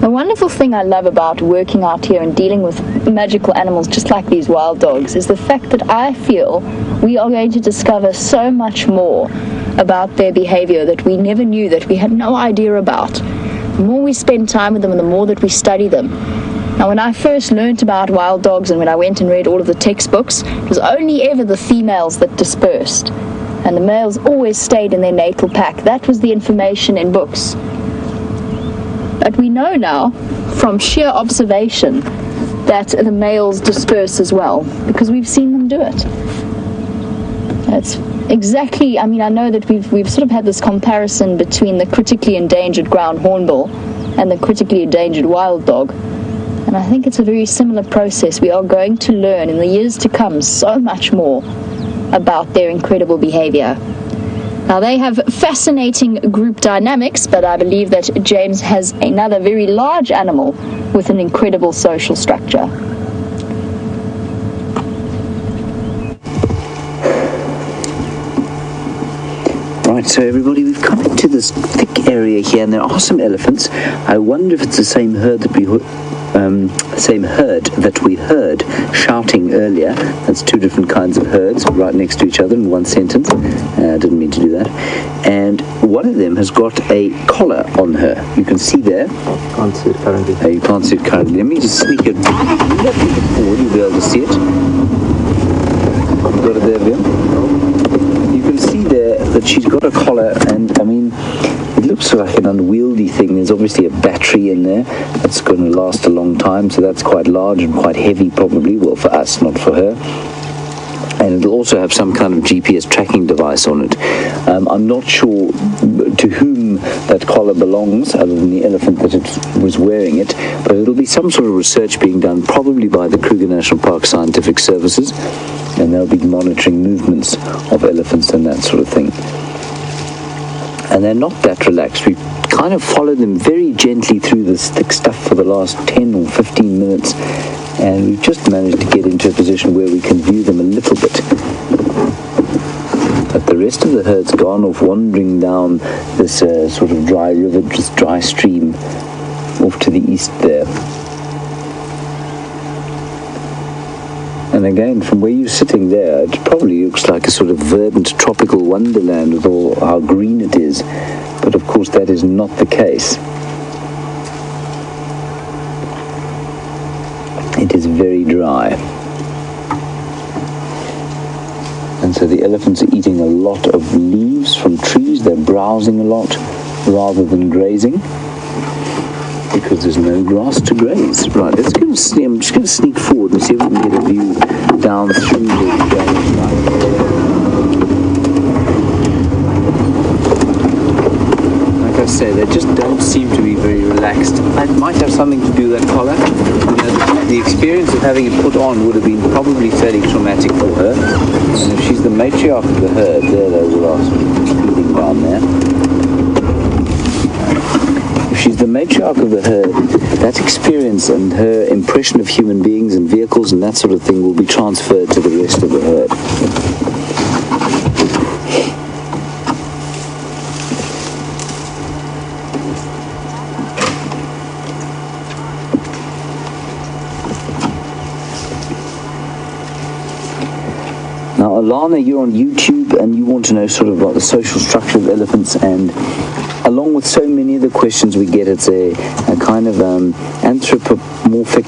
The wonderful thing I love about working out here and dealing with magical animals just like these wild dogs is the fact that I feel we are going to discover so much more about their behavior that we never knew, that we had no idea about. The more we spend time with them and the more that we study them. Now, when I first learnt about wild dogs and when I went and read all of the textbooks, it was only ever the females that dispersed, and the males always stayed in their natal pack. That was the information in books. But we know now, from sheer observation, that the males disperse as well, because we've seen them do it. That's exactly, I mean, I know that we've sort of had this comparison between the critically endangered ground hornbill and the critically endangered wild dog. And I think it's a very similar process. We are going to learn in the years to come so much more about their incredible behavior. Now, they have fascinating group dynamics, but I believe that James has another very large animal with an incredible social structure. Right, so everybody, we've come into this thick area here, and there are some elephants. I wonder if it's the same herd that we heard shouting earlier. That's two different kinds of herds right next to each other in one sentence. I didn't mean to do that. And one of them has got a collar on her. You can see there. Can't see it currently. You can't see it currently. Let me just sneak it forward. You'll be able to see it. You've got it there, Bill. You can see there that she's got a collar, and I mean, it looks like an unwieldy thing. There's obviously a battery in there that's going to last a long time, so that's quite large and quite heavy probably. Well, for us, not for her. And it'll also have some kind of GPS tracking device on it. I'm not sure to whom that collar belongs, other than the elephant that it was wearing it, but it'll be some sort of research being done, probably by the Kruger National Park Scientific Services, and they'll be monitoring movements of elephants and that sort of thing. And they're not that relaxed. We've kind of followed them very gently through this thick stuff for the last 10 or 15 minutes, and we've just managed to get into a position where we can view them a little bit. But the rest of the herd's gone off wandering down this sort of dry river, this dry stream off to the east there. And again, from where you're sitting there, it probably looks like a sort of verdant tropical wonderland with all how green it is. But of course, that is not the case. It is very dry. And so the elephants are eating a lot of leaves from trees. They're browsing a lot rather than grazing, because there's no grass to graze. Right, let's go and see. I'm just going to sneak forward and see if we can get a view down through the drainage line. Like I say, they just don't seem to be very relaxed. It might have something to do with that collar. The experience of having it put on would have been probably fairly traumatic for her. And if she's the matriarch of the herd, there they will are sort of feeding down there. She's the matriarch of the herd. That experience and her impression of human beings and vehicles and that sort of thing will be transferred to the rest of the herd. Now, Alana, you're on YouTube and you want to know sort of about the social structure of elephants, and along with so many of the questions we get, it's a kind of anthropomorphic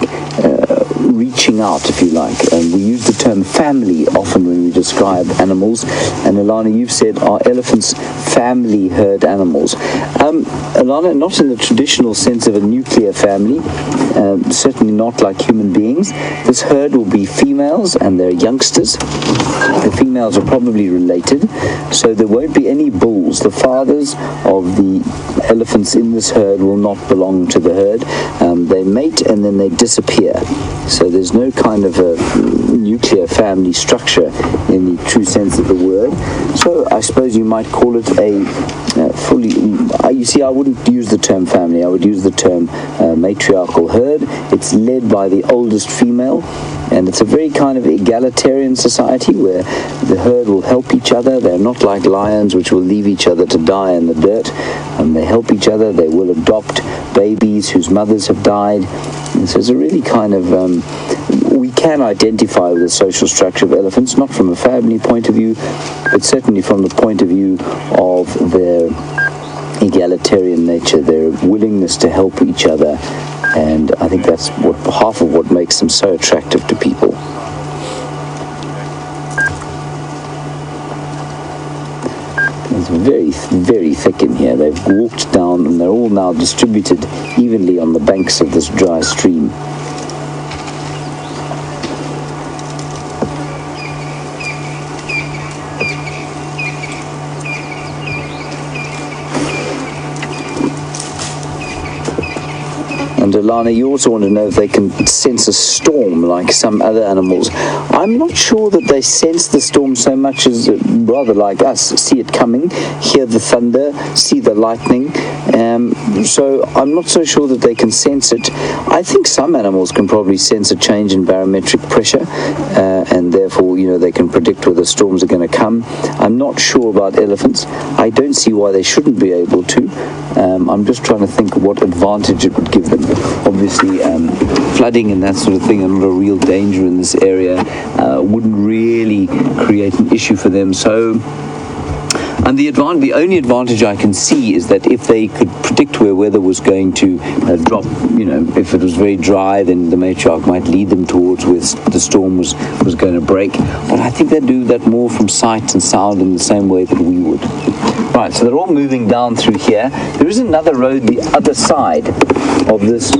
reaching out, if you like. We use the term family often when we describe animals. And Alana, you've said, are elephants family herd animals? Alana, not in the traditional sense of a nuclear family, certainly not like human beings. This herd will be females and they're youngsters. The females are probably related, so there won't be any bulls. The fathers of the elephants in this herd will not belong to the herd. They mate and then they disappear. So there's no kind of a nuclear family structure in the true sense of the word. So I suppose you might call it a fully, you see, I wouldn't use the term family, I would use the term matriarchal herd. It's led by the oldest female, and it's a very kind of egalitarian society where the herd will help each other. They're not like lions, which will leave each other to die in the dirt. They help each other. They will adopt babies whose mothers have died. And so it's a really kind of, we can identify with the social structure of elephants, not from a family point of view, but certainly from the point of view of their egalitarian nature, their willingness to help each other. And I think that's half of what makes them so attractive to people. It's very, very thick in here. They've walked down and they're all now distributed evenly on the banks of this dry stream. And Alana, you also want to know if they can sense a storm like some other animals. I'm not sure that they sense the storm so much as rather like us, see it coming, hear the thunder, see the lightning. So I'm not so sure that they can sense it. I think some animals can probably sense a change in barometric pressure, and therefore, you know, they can predict whether storms are going to come. I'm not sure about elephants. I don't see why they shouldn't be able to. I'm just trying to think what advantage it would give them. Obviously, flooding and that sort of thing are not a real danger in this area, wouldn't really create an issue for them. So, and the only advantage I can see is that if they could predict where weather was going to drop, you know, if it was very dry, then the matriarch might lead them towards where the storm was going to break. But I think they do that more from sight and sound in the same way that we would. Right, so they're all moving down through here. There is another road the other side of this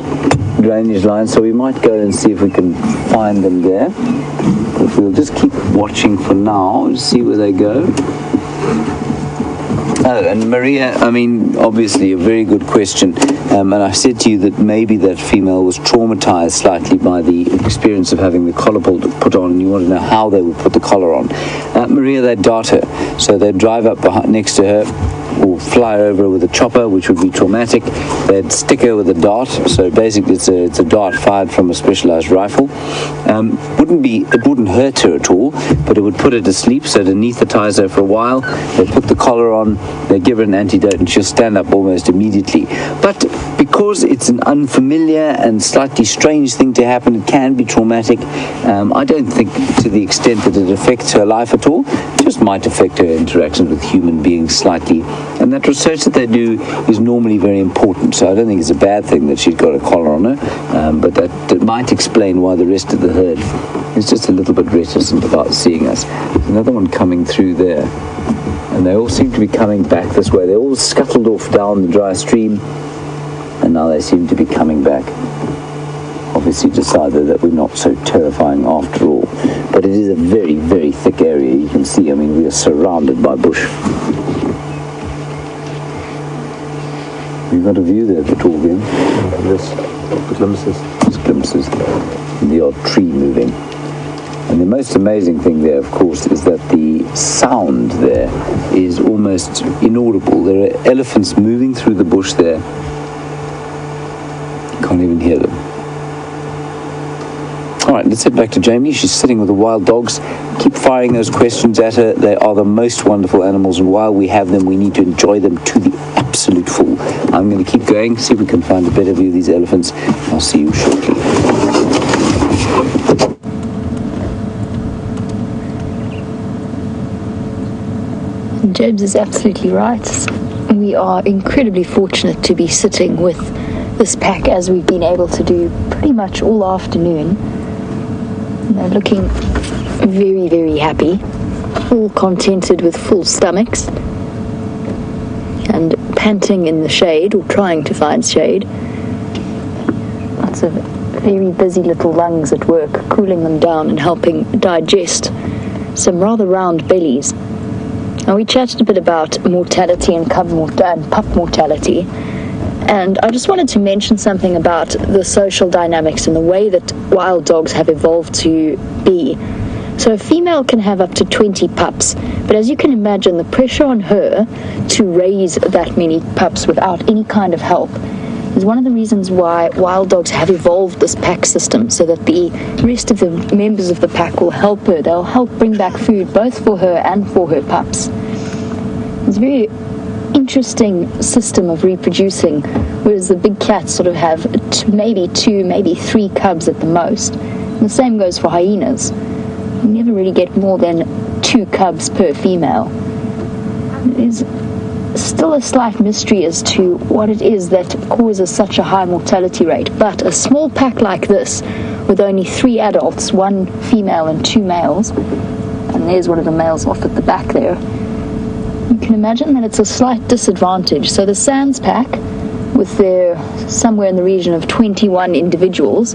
drainage line, so we might go and see if we can find them there. But we'll just keep watching for now and see where they go. Oh, and Maria, I mean, obviously a very good question. And I said to you that maybe that female was traumatized slightly by the experience of having the collar put on, and you want to know how they would put the collar on. Maria, they'd dart her. So they'd drive up next to her, or fly over with a chopper, which would be traumatic. They'd stick her with a dart. So basically it's a dart fired from a specialized rifle. It wouldn't hurt her at all, but it would put her to sleep. So they'd anesthetize her for a while. They'd put the collar on, they'd give her an antidote, and she'll stand up almost immediately. But because it's an unfamiliar and slightly strange thing to happen, it can be traumatic. I don't think to the extent that it affects her life at all. It just might affect her interactions with human beings slightly. And that research that they do is normally very important. So I don't think it's a bad thing that she's got a collar on her, but that might explain why the rest of the herd is just a little bit reticent about seeing us. There's another one coming through there. And they all seem to be coming back this way. They all scuttled off down the dry stream, and now they seem to be coming back. Obviously decided that we're not so terrifying after all. But it is a very, very thick area. You can see, I mean, we are surrounded by bush. You've got a view there of it all, Jim. Just glimpses. And the odd tree moving. And the most amazing thing there, of course, is that the sound there is almost inaudible. There are elephants moving through the bush there. You can't even hear them. All right, let's head back to Jamie. She's sitting with the wild dogs. Keep firing those questions at her. They are the most wonderful animals, and while we have them, we need to enjoy them to the absolute full. I'm going to keep going, see if we can find a better view of these elephants. I'll see you shortly. James is absolutely right. We are incredibly fortunate to be sitting with this pack as we've been able to do pretty much all afternoon. They're looking very, very happy, all contented with full stomachs and panting in the shade, or trying to find shade. Lots of very busy little lungs at work, cooling them down and helping digest some rather round bellies. Now, we chatted a bit about mortality and pup mortality, and I just wanted to mention something about the social dynamics and the way that wild dogs have evolved to be. So a female can have up to 20 pups, but as you can imagine, the pressure on her to raise that many pups without any kind of help is one of the reasons why wild dogs have evolved this pack system, so that the rest of the members of the pack will help her. They'll help bring back food both for her and for her pups. It's a very interesting system of reproducing, whereas the big cats sort of have maybe 2, maybe 3 cubs at the most. And the same goes for hyenas. You never really get more than 2 cubs per female. There's still a slight mystery as to what it is that causes such a high mortality rate, but a small pack like this, with only 3 adults, 1 female and 2 males, and there's one of the males off at the back there, you can imagine that it's a slight disadvantage. So the Sands pack, with their somewhere in the region of 21 individuals,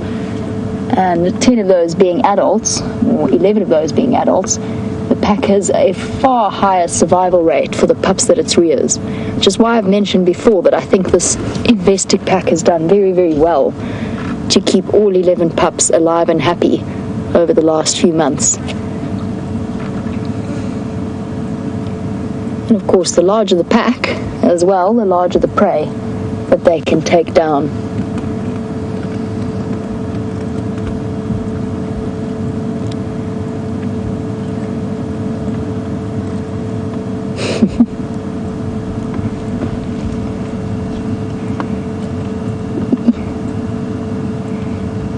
and 10 of those being adults, or 11 of those being adults, the pack has a far higher survival rate for the pups that it rears, which is why I've mentioned before that I think this invested pack has done very, very well to keep all 11 pups alive and happy over the last few months. And of course, the larger the pack as well, the larger the prey that they can take down.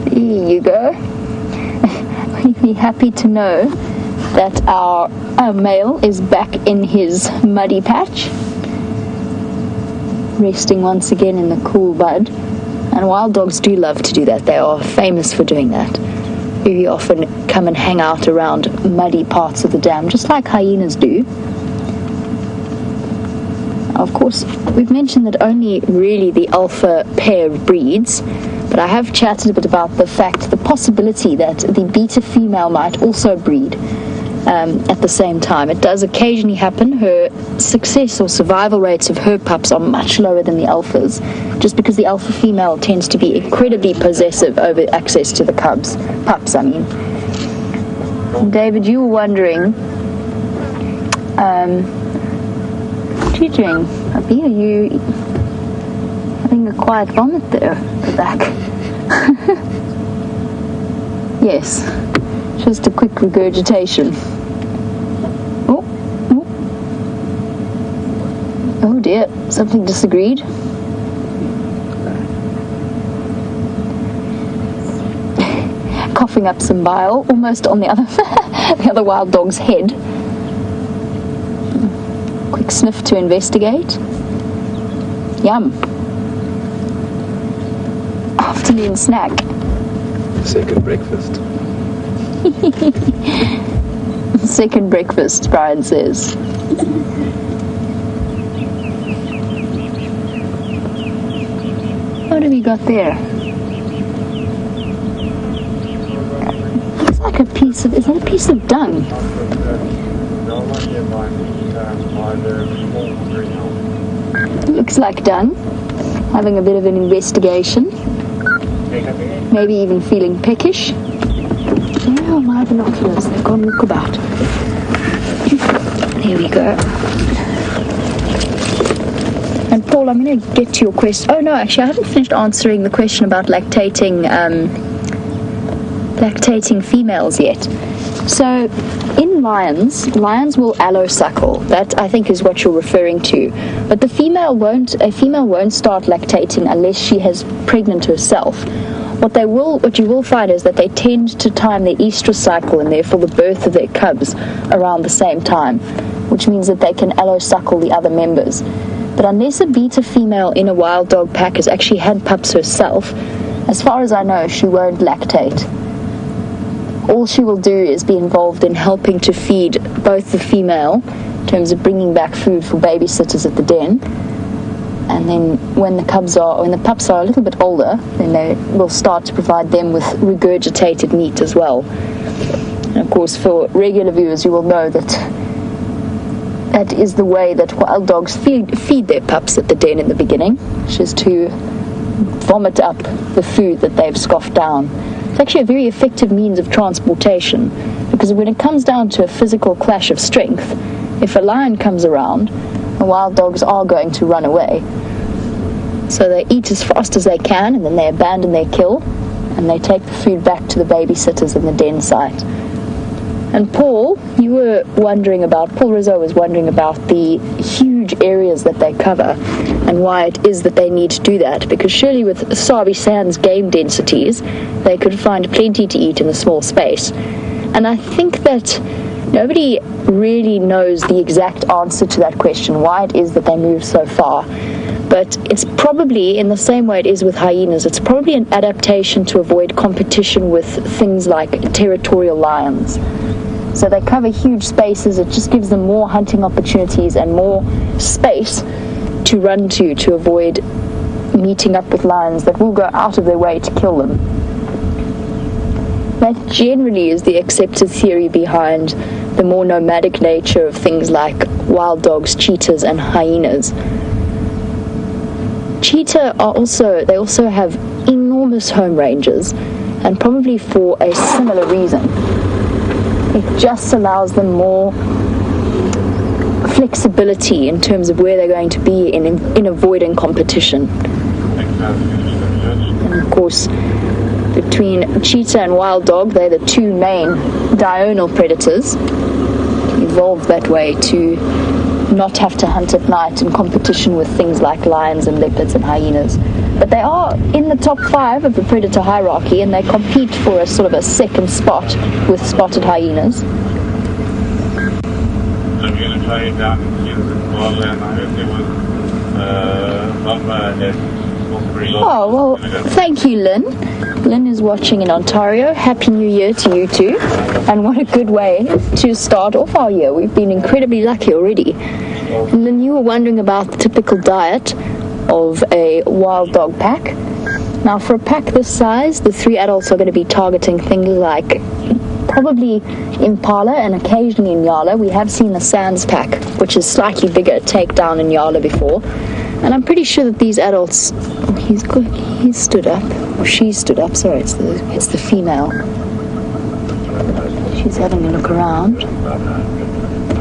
There you go. We'd be happy to know that our male is back in his muddy patch, resting once again in the cool bud. And wild dogs do love to do that. They are famous for doing that. Very often come and hang out around muddy parts of the dam, just like hyenas do. Of course, we've mentioned that only really the alpha pair breeds, but I have chatted a bit about the possibility that the beta female might also breed at the same time. It does occasionally happen. Her success or survival rates of her pups are much lower than the alphas, just because the alpha female tends to be incredibly possessive over access to the pups. And David, you were wondering, what are you doing? Abby, are you having a quiet vomit there at the back? Yes, just a quick regurgitation. Oh dear, something disagreed. Coughing up some bile, almost on the other wild dog's head. Quick sniff to investigate. Yum. Afternoon snack. Second breakfast. Second breakfast, Brian says. What have you got there? Looks like a piece of, is that a piece of dung? Looks like dung. Having a bit of an investigation. Maybe even feeling peckish. Oh, my binoculars, they've gone walkabout. There we go. And Paul, I'm going to get to your question. Oh no, actually I haven't finished answering the question about lactating females yet. So in lions will allosuckle. That I think is what you're referring to. But a female won't start lactating unless she has pregnant herself. What you will find is that they tend to time their estrous cycle and therefore the birth of their cubs around the same time, which means that they can allosuckle the other members. But unless a beta female in a wild dog pack has actually had pups herself, as far as I know, she won't lactate. all she will do is be involved in helping to feed both the female, in terms of bringing back food for babysitters at the den. And then when the pups are a little bit older, then they will start to provide them with regurgitated meat as well. And of course, for regular viewers, you will know that that is the way that wild dogs feed their pups at the den in the beginning, which is to vomit up the food that they've scoffed down. It's actually a very effective means of transportation, because when it comes down to a physical clash of strength, if a lion comes around, the wild dogs are going to run away. So they eat as fast as they can, and then they abandon their kill, and they take the food back to the babysitters in the den site. And Paul Rizzo was wondering about the huge areas that they cover and why it is that they need to do that, because surely with Sabi Sands game densities, they could find plenty to eat in a small space. And I think that nobody really knows the exact answer to that question, why it is that they move so far. But it's probably, in the same way it is with hyenas, it's probably an adaptation to avoid competition with things like territorial lions. So they cover huge spaces. It just gives them more hunting opportunities and more space to run to avoid meeting up with lions that will go out of their way to kill them. That generally is the accepted theory behind the more nomadic nature of things like wild dogs, cheetahs, and hyenas. Cheetah also have enormous home ranges, and probably for a similar reason. It just allows them more flexibility in terms of where they're going to be in avoiding competition. And of course, between cheetah and wild dog, they're the two main diurnal predators, evolved that way to not have to hunt at night in competition with things like lions and leopards and hyenas. But they are in the top 5 of the predator hierarchy, and they compete for a sort of a second spot with spotted hyenas. I'm going to try it down and see the koala, and I heard there was lumber that smoked pretty long. Oh, well, thank you, Lynn. Lynn is watching in Ontario. Happy New Year to you too. And what a good way to start off our year. We've been incredibly lucky already. And Lynn, you were wondering about the typical diet of a wild dog pack. Now, for a pack this size, the 3 adults are going to be targeting things like probably impala and occasionally inyala. We have seen the Sands pack, which is slightly bigger, take down inyala before. And I'm pretty sure that these adults, he's stood up, or she stood up, sorry, it's the female. She's having a look around.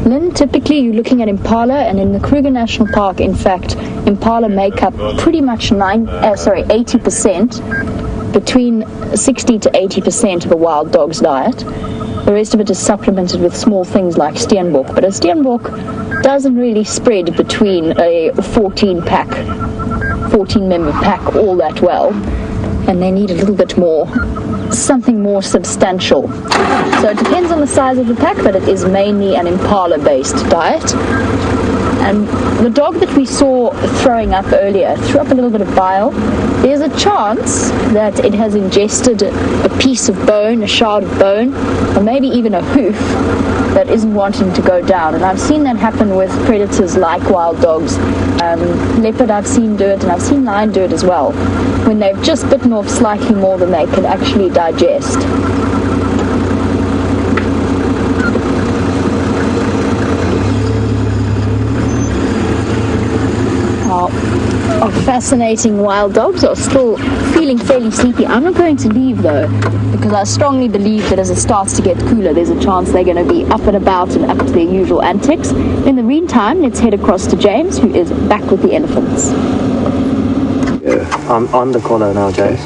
Lynn, typically you're looking at impala, and in the Kruger National Park, in fact, impala make up pretty much 80%, between 60 to 80% of a wild dog's diet. The rest of it is supplemented with small things like steenbok, but a steenbok doesn't really spread between a 14-member pack all that well, and they need a little bit more, something more substantial. So it depends on the size of the pack, but it is mainly an impala-based diet. And the dog that we saw throwing up earlier threw up a little bit of bile. There's a chance that it has ingested a piece of bone, a shard of bone, or maybe even a hoof that isn't wanting to go down. And I've seen that happen with predators like wild dogs. Leopard I've seen do it, and I've seen lion do it as well, when they've just bitten off slightly more than they can actually digest. Our fascinating wild dogs are still feeling fairly sleepy. I'm not going to leave though, because I strongly believe that as it starts to get cooler, there's a chance they're going to be up and about and up to their usual antics. In the meantime, let's head across to James, who is back with the elephants. I'm on the collar now, James.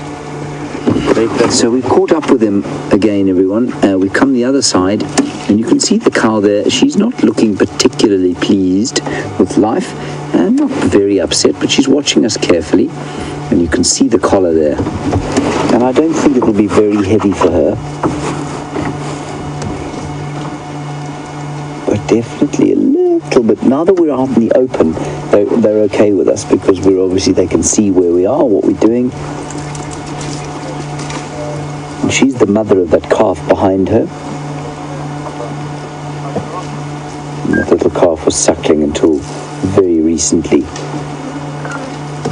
So we've caught up with him again, everyone. We've come the other side, and you can see the cow there. She's not looking particularly pleased with life, and not very upset, but she's watching us carefully, and you can see the collar there. And I don't think it'll be very heavy for her, but definitely a little bit. Now that we're out in the open, they're okay with us, because they can see where we are, what we're doing. she's the mother of that calf behind her. And that little calf was suckling until very recently.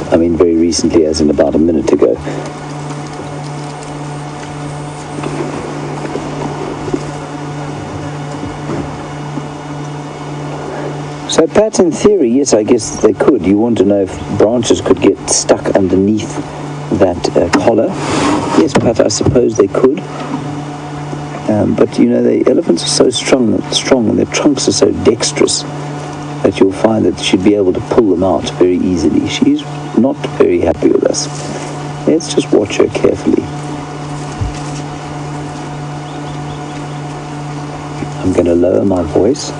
I mean, very recently as in about a minute ago. So Pat, in theory, yes, I guess they could. You want to know if branches could get stuck underneath that collar. Yes, Pat, I suppose they could. But, you know, the elephants are so strong and their trunks are so dexterous that you'll find that she'd be able to pull them out very easily. She's not very happy with us. Let's just watch her carefully. I'm going to lower my voice.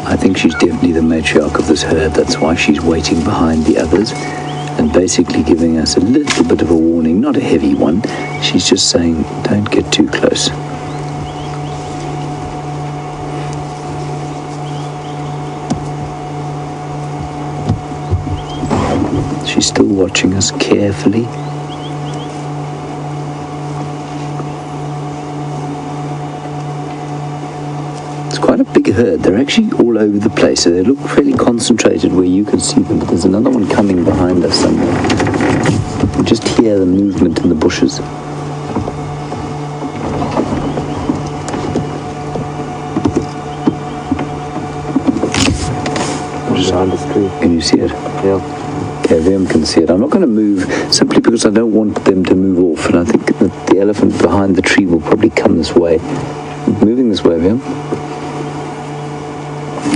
I think she's definitely the matriarch of this herd. That's why she's waiting behind the others and basically giving us a little bit of a warning, not a heavy one. She's just saying, don't get too close. She's still watching us carefully. Quite a big herd. They're actually all over the place, so they look fairly concentrated where you can see them, but there's another one coming behind us somewhere. You can just hear the movement in the bushes. Behind the tree. Can you see it? Yeah. Okay, them can see it. I'm not going to move simply because I don't want them to move off, and I think that the elephant behind the tree will probably come this way. Moving this way, Vim.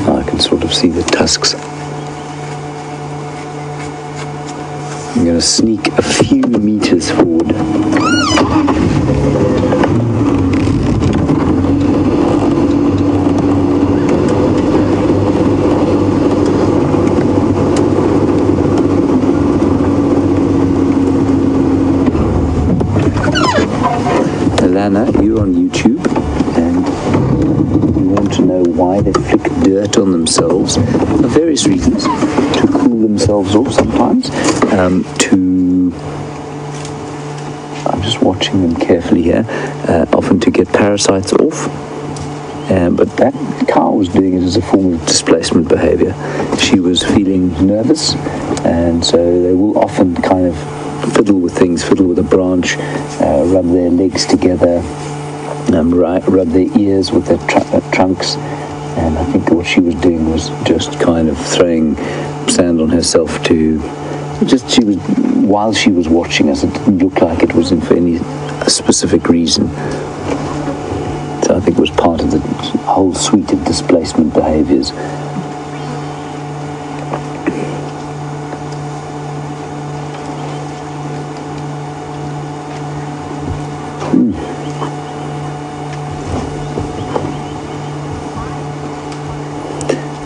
I can sort of see the tusks. I'm going to sneak a few meters forward. Alana, you're on YouTube and you want to know why they flick dirt on themselves for various reasons. To cool themselves off sometimes, I'm just watching them carefully here, often to get parasites off. But that cow was doing it as a form of displacement behavior. She was feeling nervous, and so they will often kind of fiddle with things, fiddle with a branch, rub their legs together, rub their ears with their trunks. And I think what she was doing was just kind of throwing sand on herself to while she was watching us. It didn't look like it was for any specific reason. So I think it was part of the whole suite of displacement behaviors.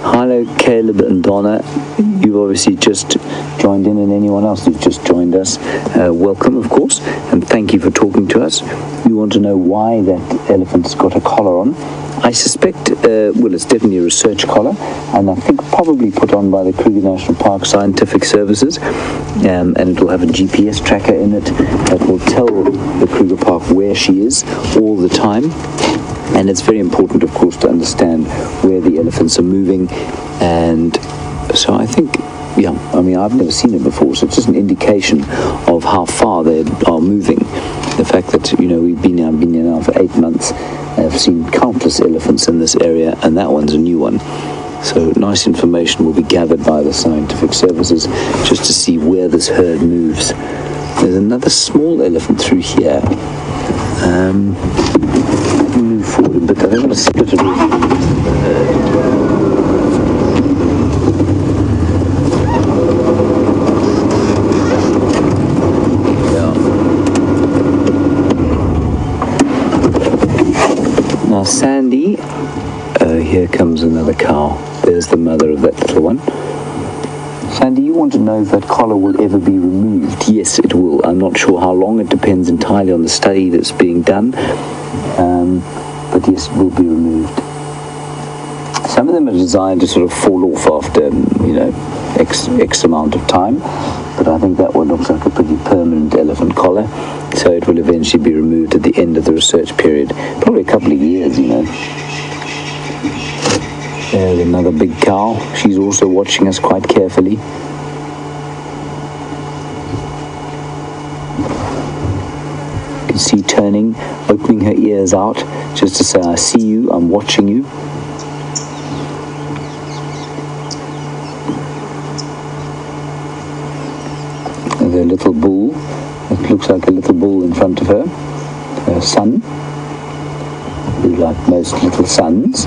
Hello, Caleb and Donna. You've obviously just joined in, and anyone else who's just joined us, welcome, of course, and thank you for talking to us. You want to know why that elephant's got a collar on? I suspect, well, it's definitely a research collar, and I think probably put on by the Kruger National Park Scientific Services, and it will have a GPS tracker in it that will tell the Kruger Park where she is all the time. And it's very important, of course, to understand where the elephants are moving. And so I think, yeah, I mean, I've never seen it before, so it's just an indication of how far they are moving. The fact that, you know, I've been here now for 8 months. I've seen countless elephants in this area, and that one's a new one. So nice information will be gathered by the scientific services just to see where this herd moves. There's another small elephant through here. Move forward, but I don't want to split it off. Now Sandy, here comes another cow. There's the mother of that little one. Sandy, you want to know if that collar will ever be removed? Yes, it will. I'm not sure how long. It depends entirely on the study that's being done. But yes, it will be removed. Some of them are designed to sort of fall off after, you know, X amount of time. But I think that one looks like a pretty permanent elephant collar. So it will eventually be removed at the end of the research period. Probably a couple of years, you know. There's another big cow. She's also watching us quite carefully. You can see turning, opening her ears out, just to say, I see you, I'm watching you. There's a little bull. It looks like a little bull in front of her. Her son, who's like most little sons.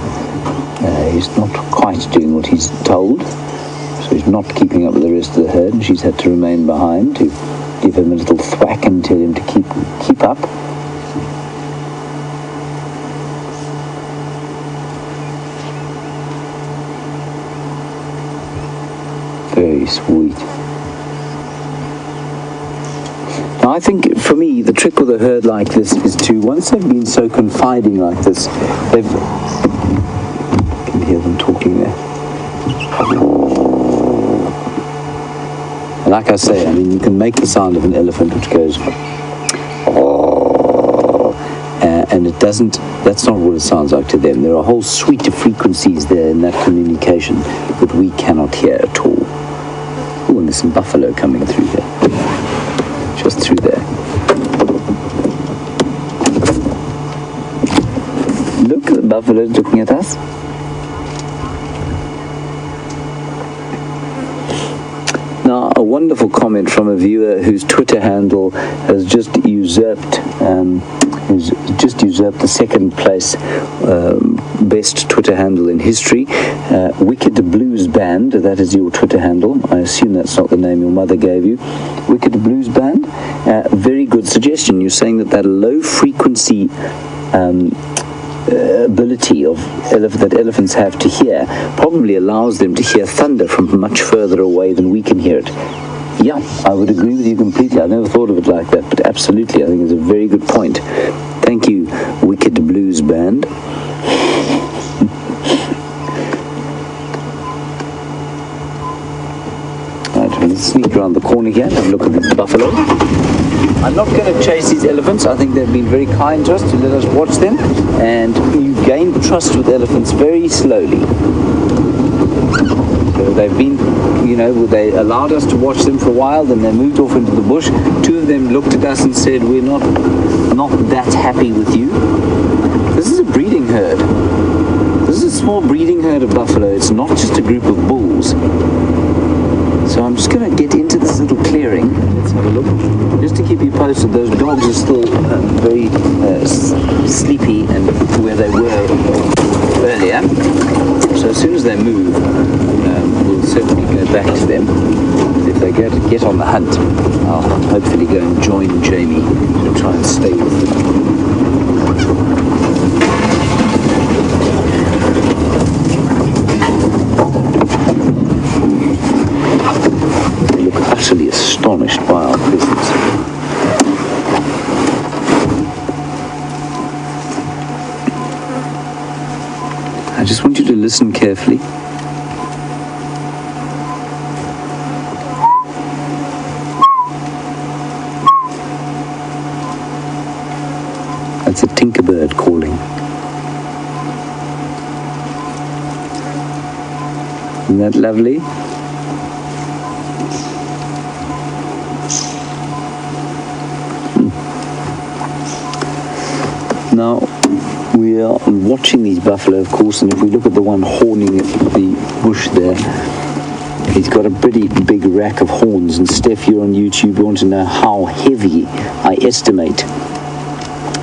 He's not quite doing what he's told, so he's not keeping up with the rest of the herd, and she's had to remain behind to give him a little thwack and tell him to keep up. Very sweet. Now, I think for me, the trick with a herd like this is to, once they've been so confiding like this, they've... hear them talking there. And like I say, I mean, you can make the sound of an elephant which goes, and it doesn't, that's not what it sounds like to them. There are a whole suite of frequencies there in that communication that we cannot hear at all. Oh, and there's some buffalo coming through here. Just through there. Look, the buffalo looking at us. Now, a wonderful comment from a viewer whose Twitter handle has just usurped the second place best Twitter handle in history. Wicked Blues Band, that is your Twitter handle. I assume that's not the name your mother gave you. Wicked Blues Band, very good suggestion. You're saying that low frequency ability that elephants have to hear probably allows them to hear thunder from much further away than we can hear it. Yeah, I would agree with you completely. I never thought of it like that, but absolutely, I think it's a very good point. Thank you, Wicked Blues Band. Right, let's sneak around the corner here and have a look at this buffalo. I'm not going to chase these elephants. I think they've been very kind to us to let us watch them, and you gain trust with elephants very slowly. So they've been, you know, they allowed us to watch them for a while, then they moved off into the bush. Two of them looked at us and said, we're not that happy with you. This is a breeding herd. This is a small breeding herd of buffalo. It's not just a group of bulls. So I'm just going to get into this little clearing. Let's have a look. Just to keep you posted, those dogs are still very sleepy and where they were earlier. So as soon as they move, we'll certainly go back to them. If they get on the hunt, I'll hopefully go and join Jamie and try and stay with them. Utterly astonished by our presence. I just want you to listen carefully. That's a tinkerbird calling. Isn't that lovely? Now, we are watching these buffalo, of course, and if we look at the one horning at the bush there, he's got a pretty big rack of horns. And Steph, you're on YouTube, you want to know how heavy I estimate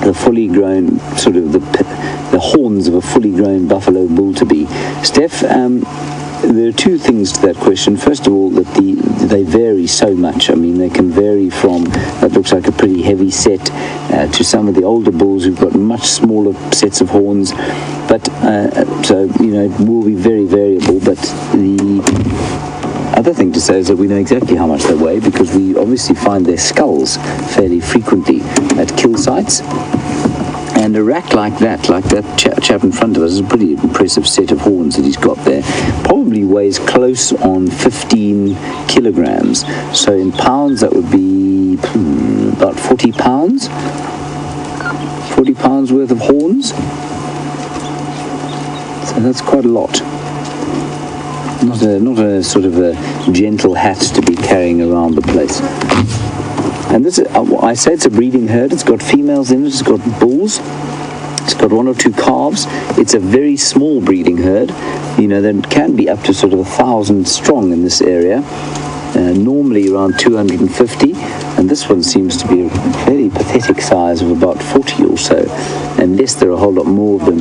the fully grown, sort of the horns of a fully grown buffalo bull to be. Steph, there are two things to that question. First of all, that they vary so much. I mean, they can vary from, that looks like a pretty heavy set, to some of the older bulls who've got much smaller sets of horns. But, so, you know, it will be very variable. But the other thing to say is that we know exactly how much they weigh, because we obviously find their skulls fairly frequently at kill sites. And a rack like that chap in front of us, is a pretty impressive set of horns that he's got there. Probably weighs close on 15 kilograms. So in pounds, that would be about 40 pounds. 40 pounds worth of horns. So that's quite a lot. Not a sort of a gentle hat to be carrying around the place. And this, I say it's a breeding herd. It's got females in it. It's got bulls. It's got 1 or 2 calves. It's a very small breeding herd. You know, there can be up to sort of 1,000 strong in this area. Normally around 250. And this one seems to be a fairly pathetic size of about 40 or so. Unless there are a whole lot more of them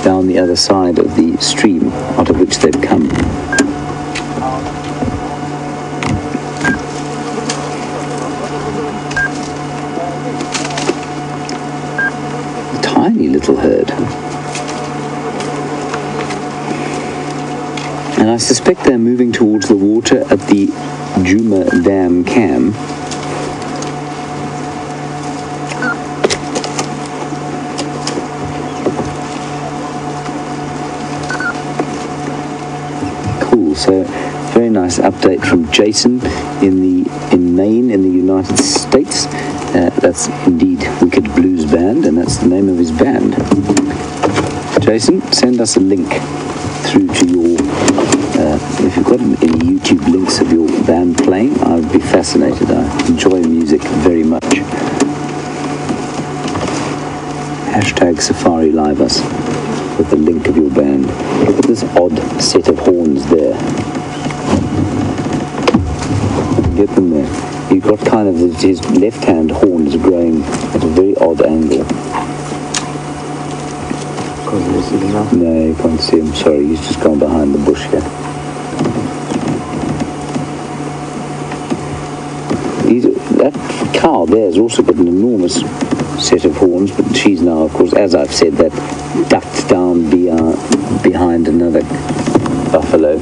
down the other side of the stream out of which they've come. Tiny little herd. And I suspect they're moving towards the water at the Djuma Dam Cam. Cool, so very nice update from Jason in Maine in the United States. That's indeed Wicked Blues Band, and that's the name of his band. Jason, send us a link through to your, if you've got any YouTube links of your band playing, I would be fascinated. I enjoy music very much. Hashtag Safari Live us with the link of your band. Look at this odd set of horns there. Get them there. You've got kind of his left-hand horn is growing at a very odd angle. No, you can't see him. Sorry, he's just gone behind the bush here. That cow there has also got an enormous set of horns, but she's now, of course, as I've said, that ducked down behind another buffalo.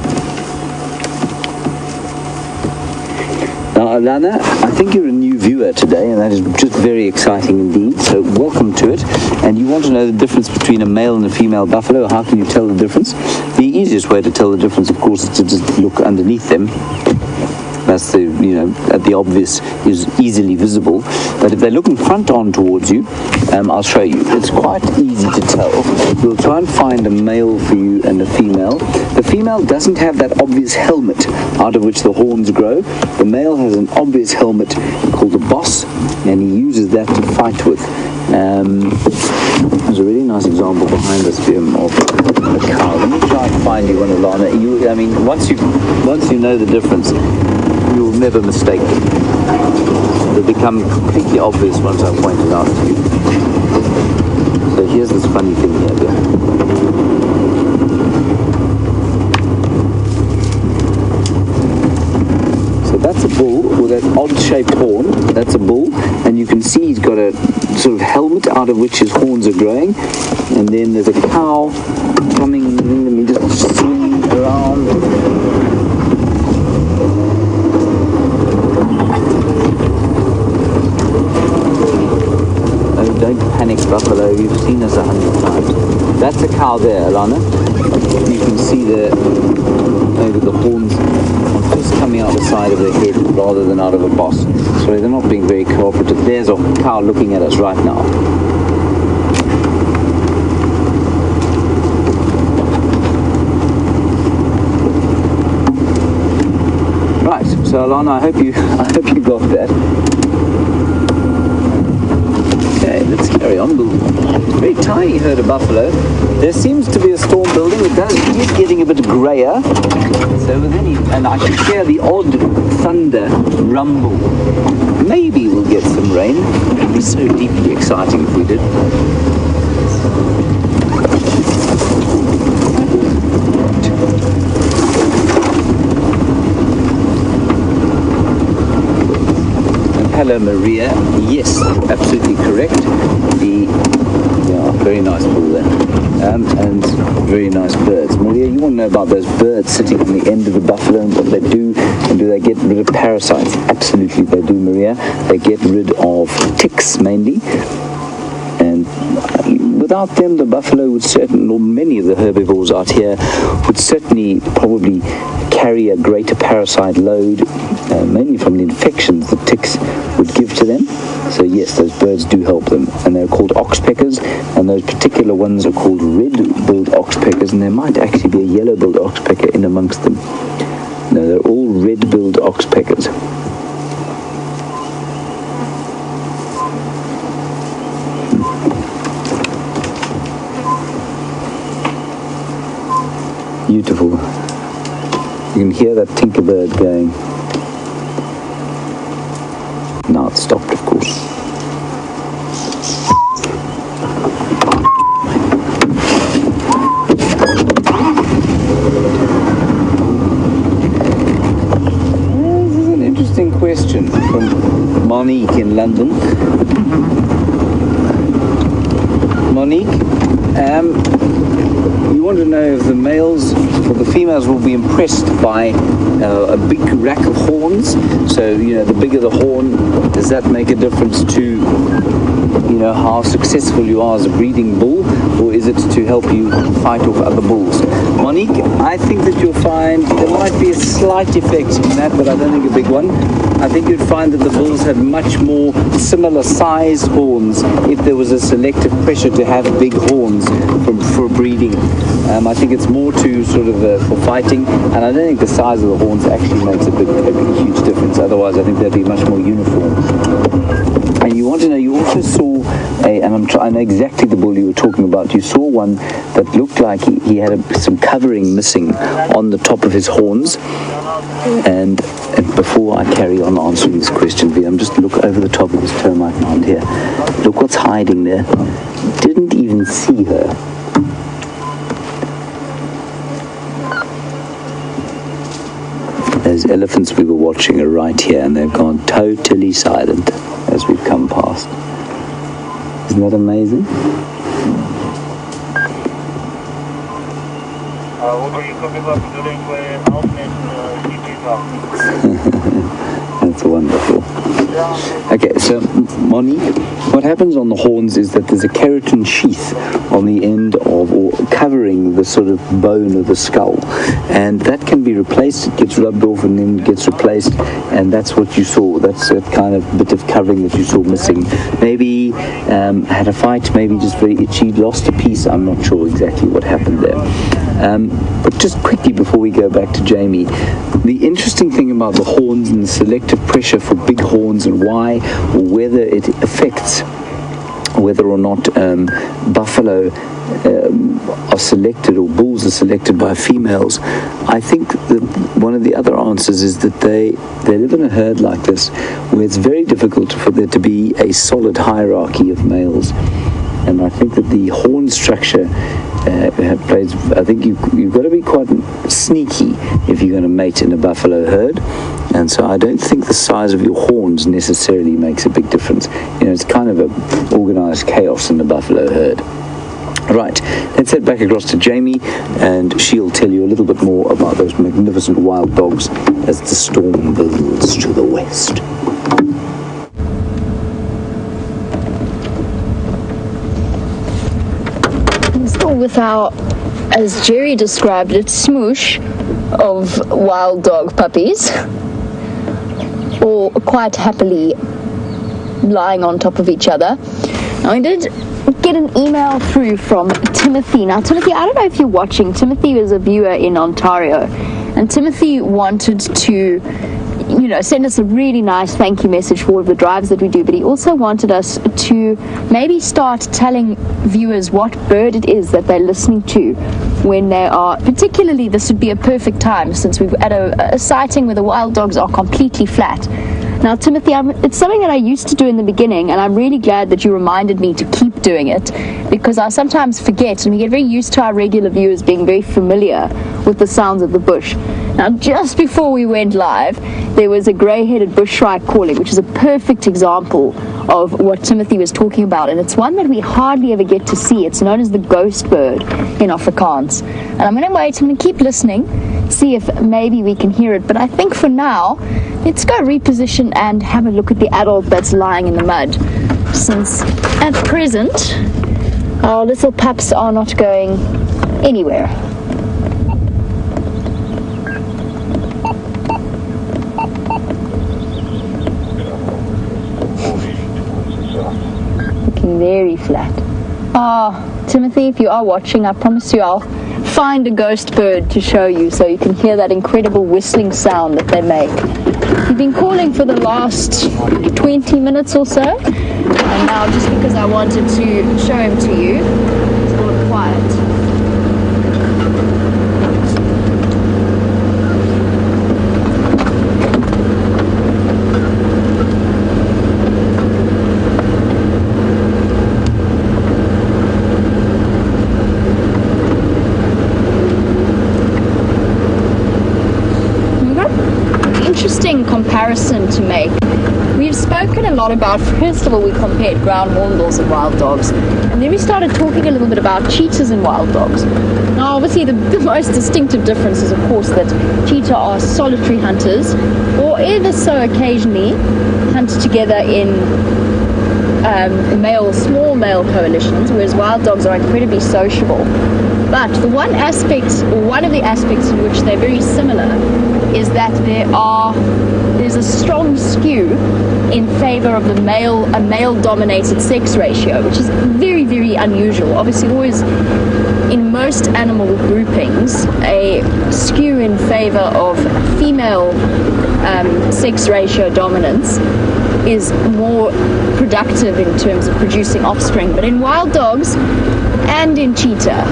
Now, Alana, I think you're a new viewer today, and that is just very exciting indeed, so welcome to it. And you want to know the difference between a male and a female buffalo. How can you tell the difference? The easiest way to tell the difference, of course, is to just look underneath them. That's the, the obvious is easily visible. But if they're looking front on towards you, I'll show you. It's quite easy to tell. We'll try and find a male for you and a female. The female doesn't have that obvious helmet out of which the horns grow. The male has an obvious helmet called a boss, and he uses that to fight with. There's a really nice example behind us of a cow. Let me try and find you one, Alana. Once you know the difference, you'll never mistake them. They'll become completely obvious once I point it out to you. So here's this funny thing here. So that's a bull with that odd-shaped horn. That's a bull, and you can see he's got a sort of helmet out of which his horns are growing. And then there's a cow coming. Let me just swing around. Don't panic, buffalo. You've seen us 100 times. That's a cow there, Alana. You can see maybe the horns are just coming out the side of the head rather than out of a boss. Sorry, they're not being very cooperative. There's a cow looking at us right now. Right, so Alana, I hope you got that. Okay, let's carry on. It's a very tiny herd of buffalo. There seems to be a storm building. It is getting a bit grayer. So and I can hear the odd thunder rumble. Maybe we'll get some rain. It would be so deeply exciting if we did. Hello, Maria. Yes, absolutely correct. Very nice bull there. And very nice birds. Maria, you want to know about those birds sitting on the end of the buffalo and what they do? And do they get rid of parasites? Absolutely they do, Maria. They get rid of ticks mainly. And without them, the buffalo would certainly, or many of the herbivores out here, would certainly probably carry a greater parasite load, mainly from the infections the ticks would give to them. So yes, those birds do help them, and they're called oxpeckers, and those particular ones are called red-billed oxpeckers, and there might actually be a yellow-billed oxpecker in amongst them. No, they're all red-billed oxpeckers. Beautiful. You can hear that tinkerbird going. Now it's stopped, of course. This is an interesting question from Monique in London. Monique, you want to know if the males or the females will be impressed by a big rack of horns. So, the bigger the horn, does that make a difference to, how successful you are as a breeding bull, or is it to help you fight off other bulls? Monique, I think that you'll find there might be a slight effect in that, but I don't think a big one. I think you'd find that the bulls have much more similar size horns if there was a selective pressure to have big horns for breeding. I think it's more to sort of for fighting, and I don't think the size of the horns actually makes a huge difference. Otherwise, I think they'd be much more uniform. And you want to know, you also saw I know exactly the bull you were talking about. You saw one that looked like he had some covering missing on the top of his horns. And before I carry on answering this question, I'm just look over the top of this termite mound here. Look what's hiding there. Didn't even see her. Those elephants we were watching are right here, and they've gone totally silent as we've come past. Isn't that amazing? That's wonderful. Okay, so Monique, what happens on the horns is that there's a keratin sheath on the end of, or covering the sort of bone of the skull, and that can be replaced. It gets rubbed off and then gets replaced, and that's what you saw. That's that kind of bit of covering that you saw missing. Maybe had a fight, maybe just very itchy, lost a piece. I'm not sure exactly what happened there. But just quickly before we go back to Jamie, the interesting thing about the horns and the selective pressure for big horns and why, or whether it affects whether or not buffalo are selected, or bulls are selected by females, I think that one of the other answers is that they live in a herd like this where it's very difficult for there to be a solid hierarchy of males. And I think that the horn structure plays. I think you've got to be quite sneaky if you're going to mate in a buffalo herd, and so I don't think the size of your horns necessarily makes a big difference. It's kind of a organized chaos in the buffalo herd. Right, let's head back across to Jamie, and she'll tell you a little bit more about those magnificent wild dogs as the storm builds to the west. With our, as Jerry described it, smoosh of wild dog puppies, all quite happily lying on top of each other. Now, I did get an email through from Timothy. Now, Timothy, I don't know if you're watching. Timothy was a viewer in Ontario, and Timothy wanted to send us a really nice thank you message for all of the drives that we do, but he also wanted us to maybe start telling viewers what bird it is that they're listening to when they are, particularly this would be a perfect time since we've at a sighting where the wild dogs are completely flat. Now, Timothy, it's something that I used to do in the beginning, and I'm really glad that you reminded me to keep doing it, because I sometimes forget, and we get very used to our regular viewers being very familiar with the sounds of the bush. Now, just before we went live, there was a grey-headed bush shrike calling, which is a perfect example of what Timothy was talking about, and it's one that we hardly ever get to see. It's known as the ghost bird in Afrikaans. And I'm going to wait, I'm going to keep listening, see if maybe we can hear it, but I think for now, let's go reposition and have a look at the adult that's lying in the mud, since at present Our little pups are not going anywhere. Looking very flat. Timothy, if you are watching, I promise you I'll find a ghost bird to show you so you can hear that incredible whistling sound that they make. We've been calling for the last 20 minutes or so, and now just because I wanted to show him to you, it's all quiet. Interesting comparison to make. We've spoken a lot about, first of all, we compared ground hornbills and wild dogs, and then we started talking a little bit about cheetahs and wild dogs. Now, obviously, the most distinctive difference is, of course, that cheetah are solitary hunters, or ever so occasionally hunt together in small male coalitions, whereas wild dogs are incredibly sociable. But the one aspect, or one of the aspects in which they're very similar, is that there's a strong skew in favor of a male-dominated sex ratio, which is very, very unusual. Obviously, always in most animal groupings, a skew in favor of female sex ratio dominance is more productive in terms of producing offspring. But in wild dogs and in cheetah,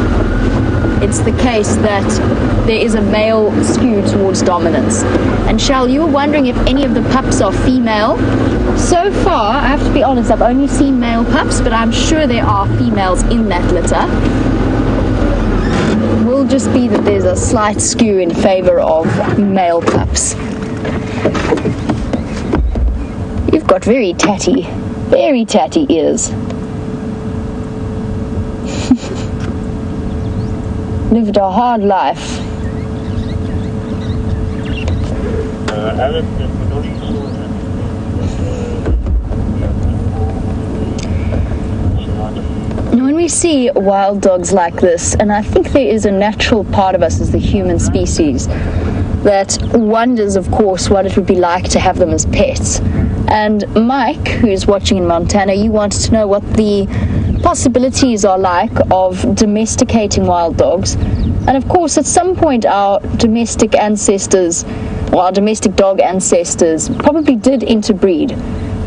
it's the case that there is a male skew towards dominance. And Shell, you were wondering if any of the pups are female. So far, I have to be honest, I've only seen male pups, but I'm sure there are females in that litter. It will just be that there's a slight skew in favor of male pups. You've got very tatty ears. Lived a hard life. When we see wild dogs like this, and I think there is a natural part of us as the human species that wonders, of course, what it would be like to have them as pets. And Mike, who's watching in Montana, you wanted to know what the possibilities are like of domesticating wild dogs. And of course, at some point, our domestic ancestors, or our domestic dog ancestors, probably did interbreed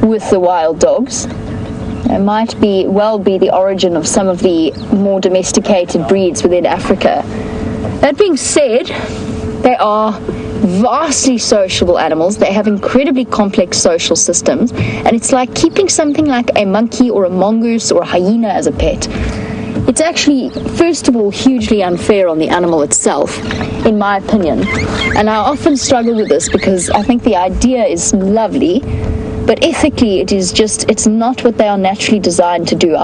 with the wild dogs. It might well be the origin of some of the more domesticated breeds within Africa. That being said, they are vastly sociable animals. They have incredibly complex social systems, and it's like keeping something like a monkey or a mongoose or a hyena as a pet. It's actually, first of all, hugely unfair on the animal itself, in my opinion. And I often struggle with this because I think the idea is lovely, but ethically it's not what they are naturally designed to do.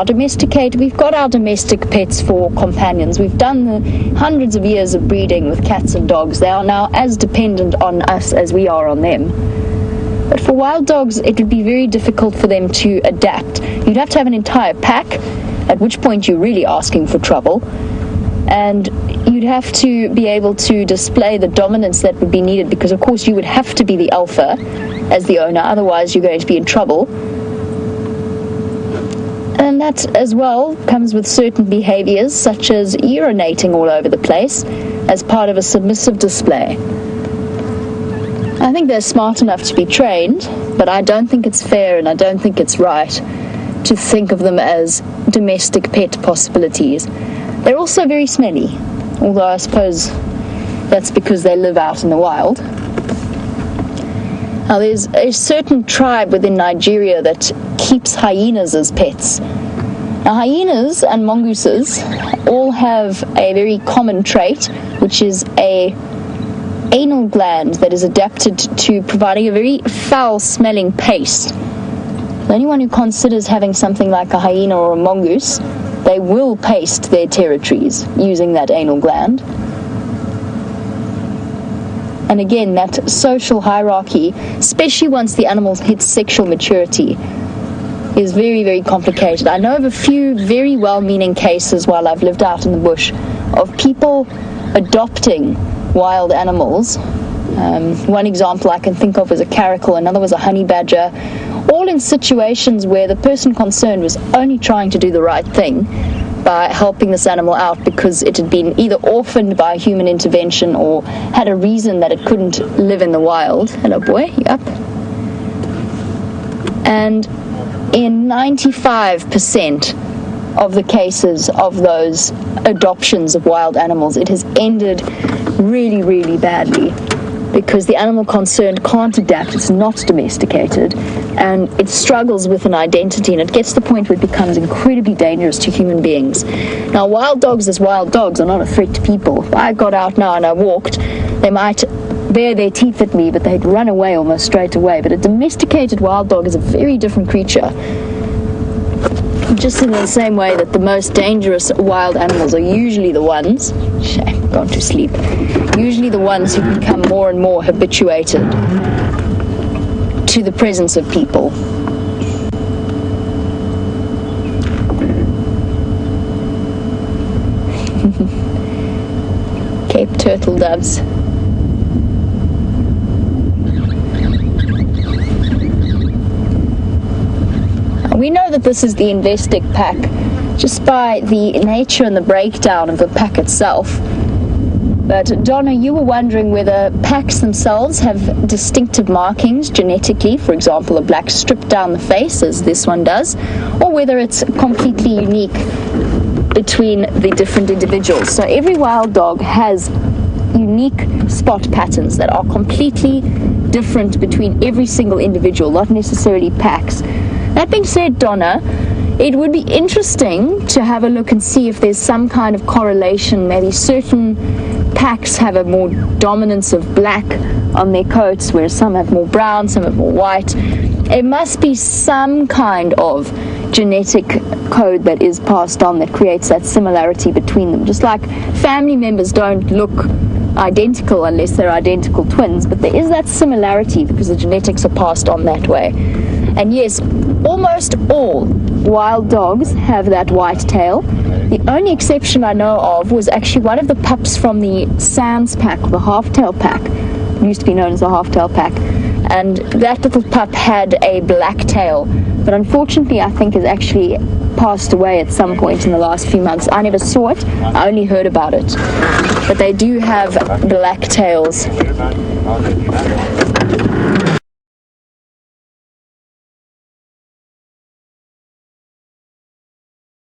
We've got our domestic pets for companions. We've done the hundreds of years of breeding with cats and dogs. They are now as dependent on us as we are on them. But for wild dogs, it would be very difficult for them to adapt. You'd have to have an entire pack, at which point you're really asking for trouble. And you'd have to be able to display the dominance that would be needed, because of course you would have to be the alpha as the owner, otherwise you're going to be in trouble. And that as well comes with certain behaviors, such as urinating all over the place as part of a submissive display. I think they're smart enough to be trained, but I don't think it's fair and I don't think it's right to think of them as domestic pet possibilities. They're also very smelly, although I suppose that's because they live out in the wild. Now, there's a certain tribe within Nigeria that keeps hyenas as pets. Now, hyenas and mongooses all have a very common trait, which is a anal gland that is adapted to providing a very foul-smelling paste. Anyone who considers having something like a hyena or a mongoose, they will paste their territories using that anal gland. And again, that social hierarchy, especially once the animal hits sexual maturity, is very, very complicated. I know of a few very well-meaning cases while I've lived out in the bush of people adopting wild animals. One example I can think of was a caracal, another was a honey badger, all in situations where the person concerned was only trying to do the right thing by helping this animal out because it had been either orphaned by human intervention or had a reason that it couldn't live in the wild. Hello, boy. You up? And in 95% of the cases of those adoptions of wild animals, it has ended really, really badly because the animal concerned can't adapt, it's not domesticated, and it struggles with an identity, and it gets to the point where it becomes incredibly dangerous to human beings. Now, wild dogs as wild dogs are not a threat to people. If I got out now and I walked, they might bare their teeth at me, but they'd run away almost straight away. But a domesticated wild dog is a very different creature. Just in the same way that the most dangerous wild animals are usually the ones, shame, gone to sleep, usually the ones who become more and more habituated to the presence of people. Cape turtle doves. We know that this is the Investec pack just by the nature and the breakdown of the pack itself. But Donna, you were wondering whether packs themselves have distinctive markings genetically, for example, a black strip down the face, as this one does, or whether it's completely unique between the different individuals. So every wild dog has unique spot patterns that are completely different between every single individual, not necessarily packs. That being said, Donna, it would be interesting to have a look and see if there's some kind of correlation. Maybe certain packs have a more dominance of black on their coats, whereas some have more brown, some have more white. It must be some kind of genetic code that is passed on that creates that similarity between them. Just like family members don't look identical unless they're identical twins, but there is that similarity because the genetics are passed on that way. And yes, almost all wild dogs have that white tail. The only exception I know of was actually one of the pups from the Sands pack, the half-tail pack. It used to be known as the half-tail pack. And that little pup had a black tail, but unfortunately I think has actually passed away at some point in the last few months. I never saw it, I only heard about it. But they do have black tails.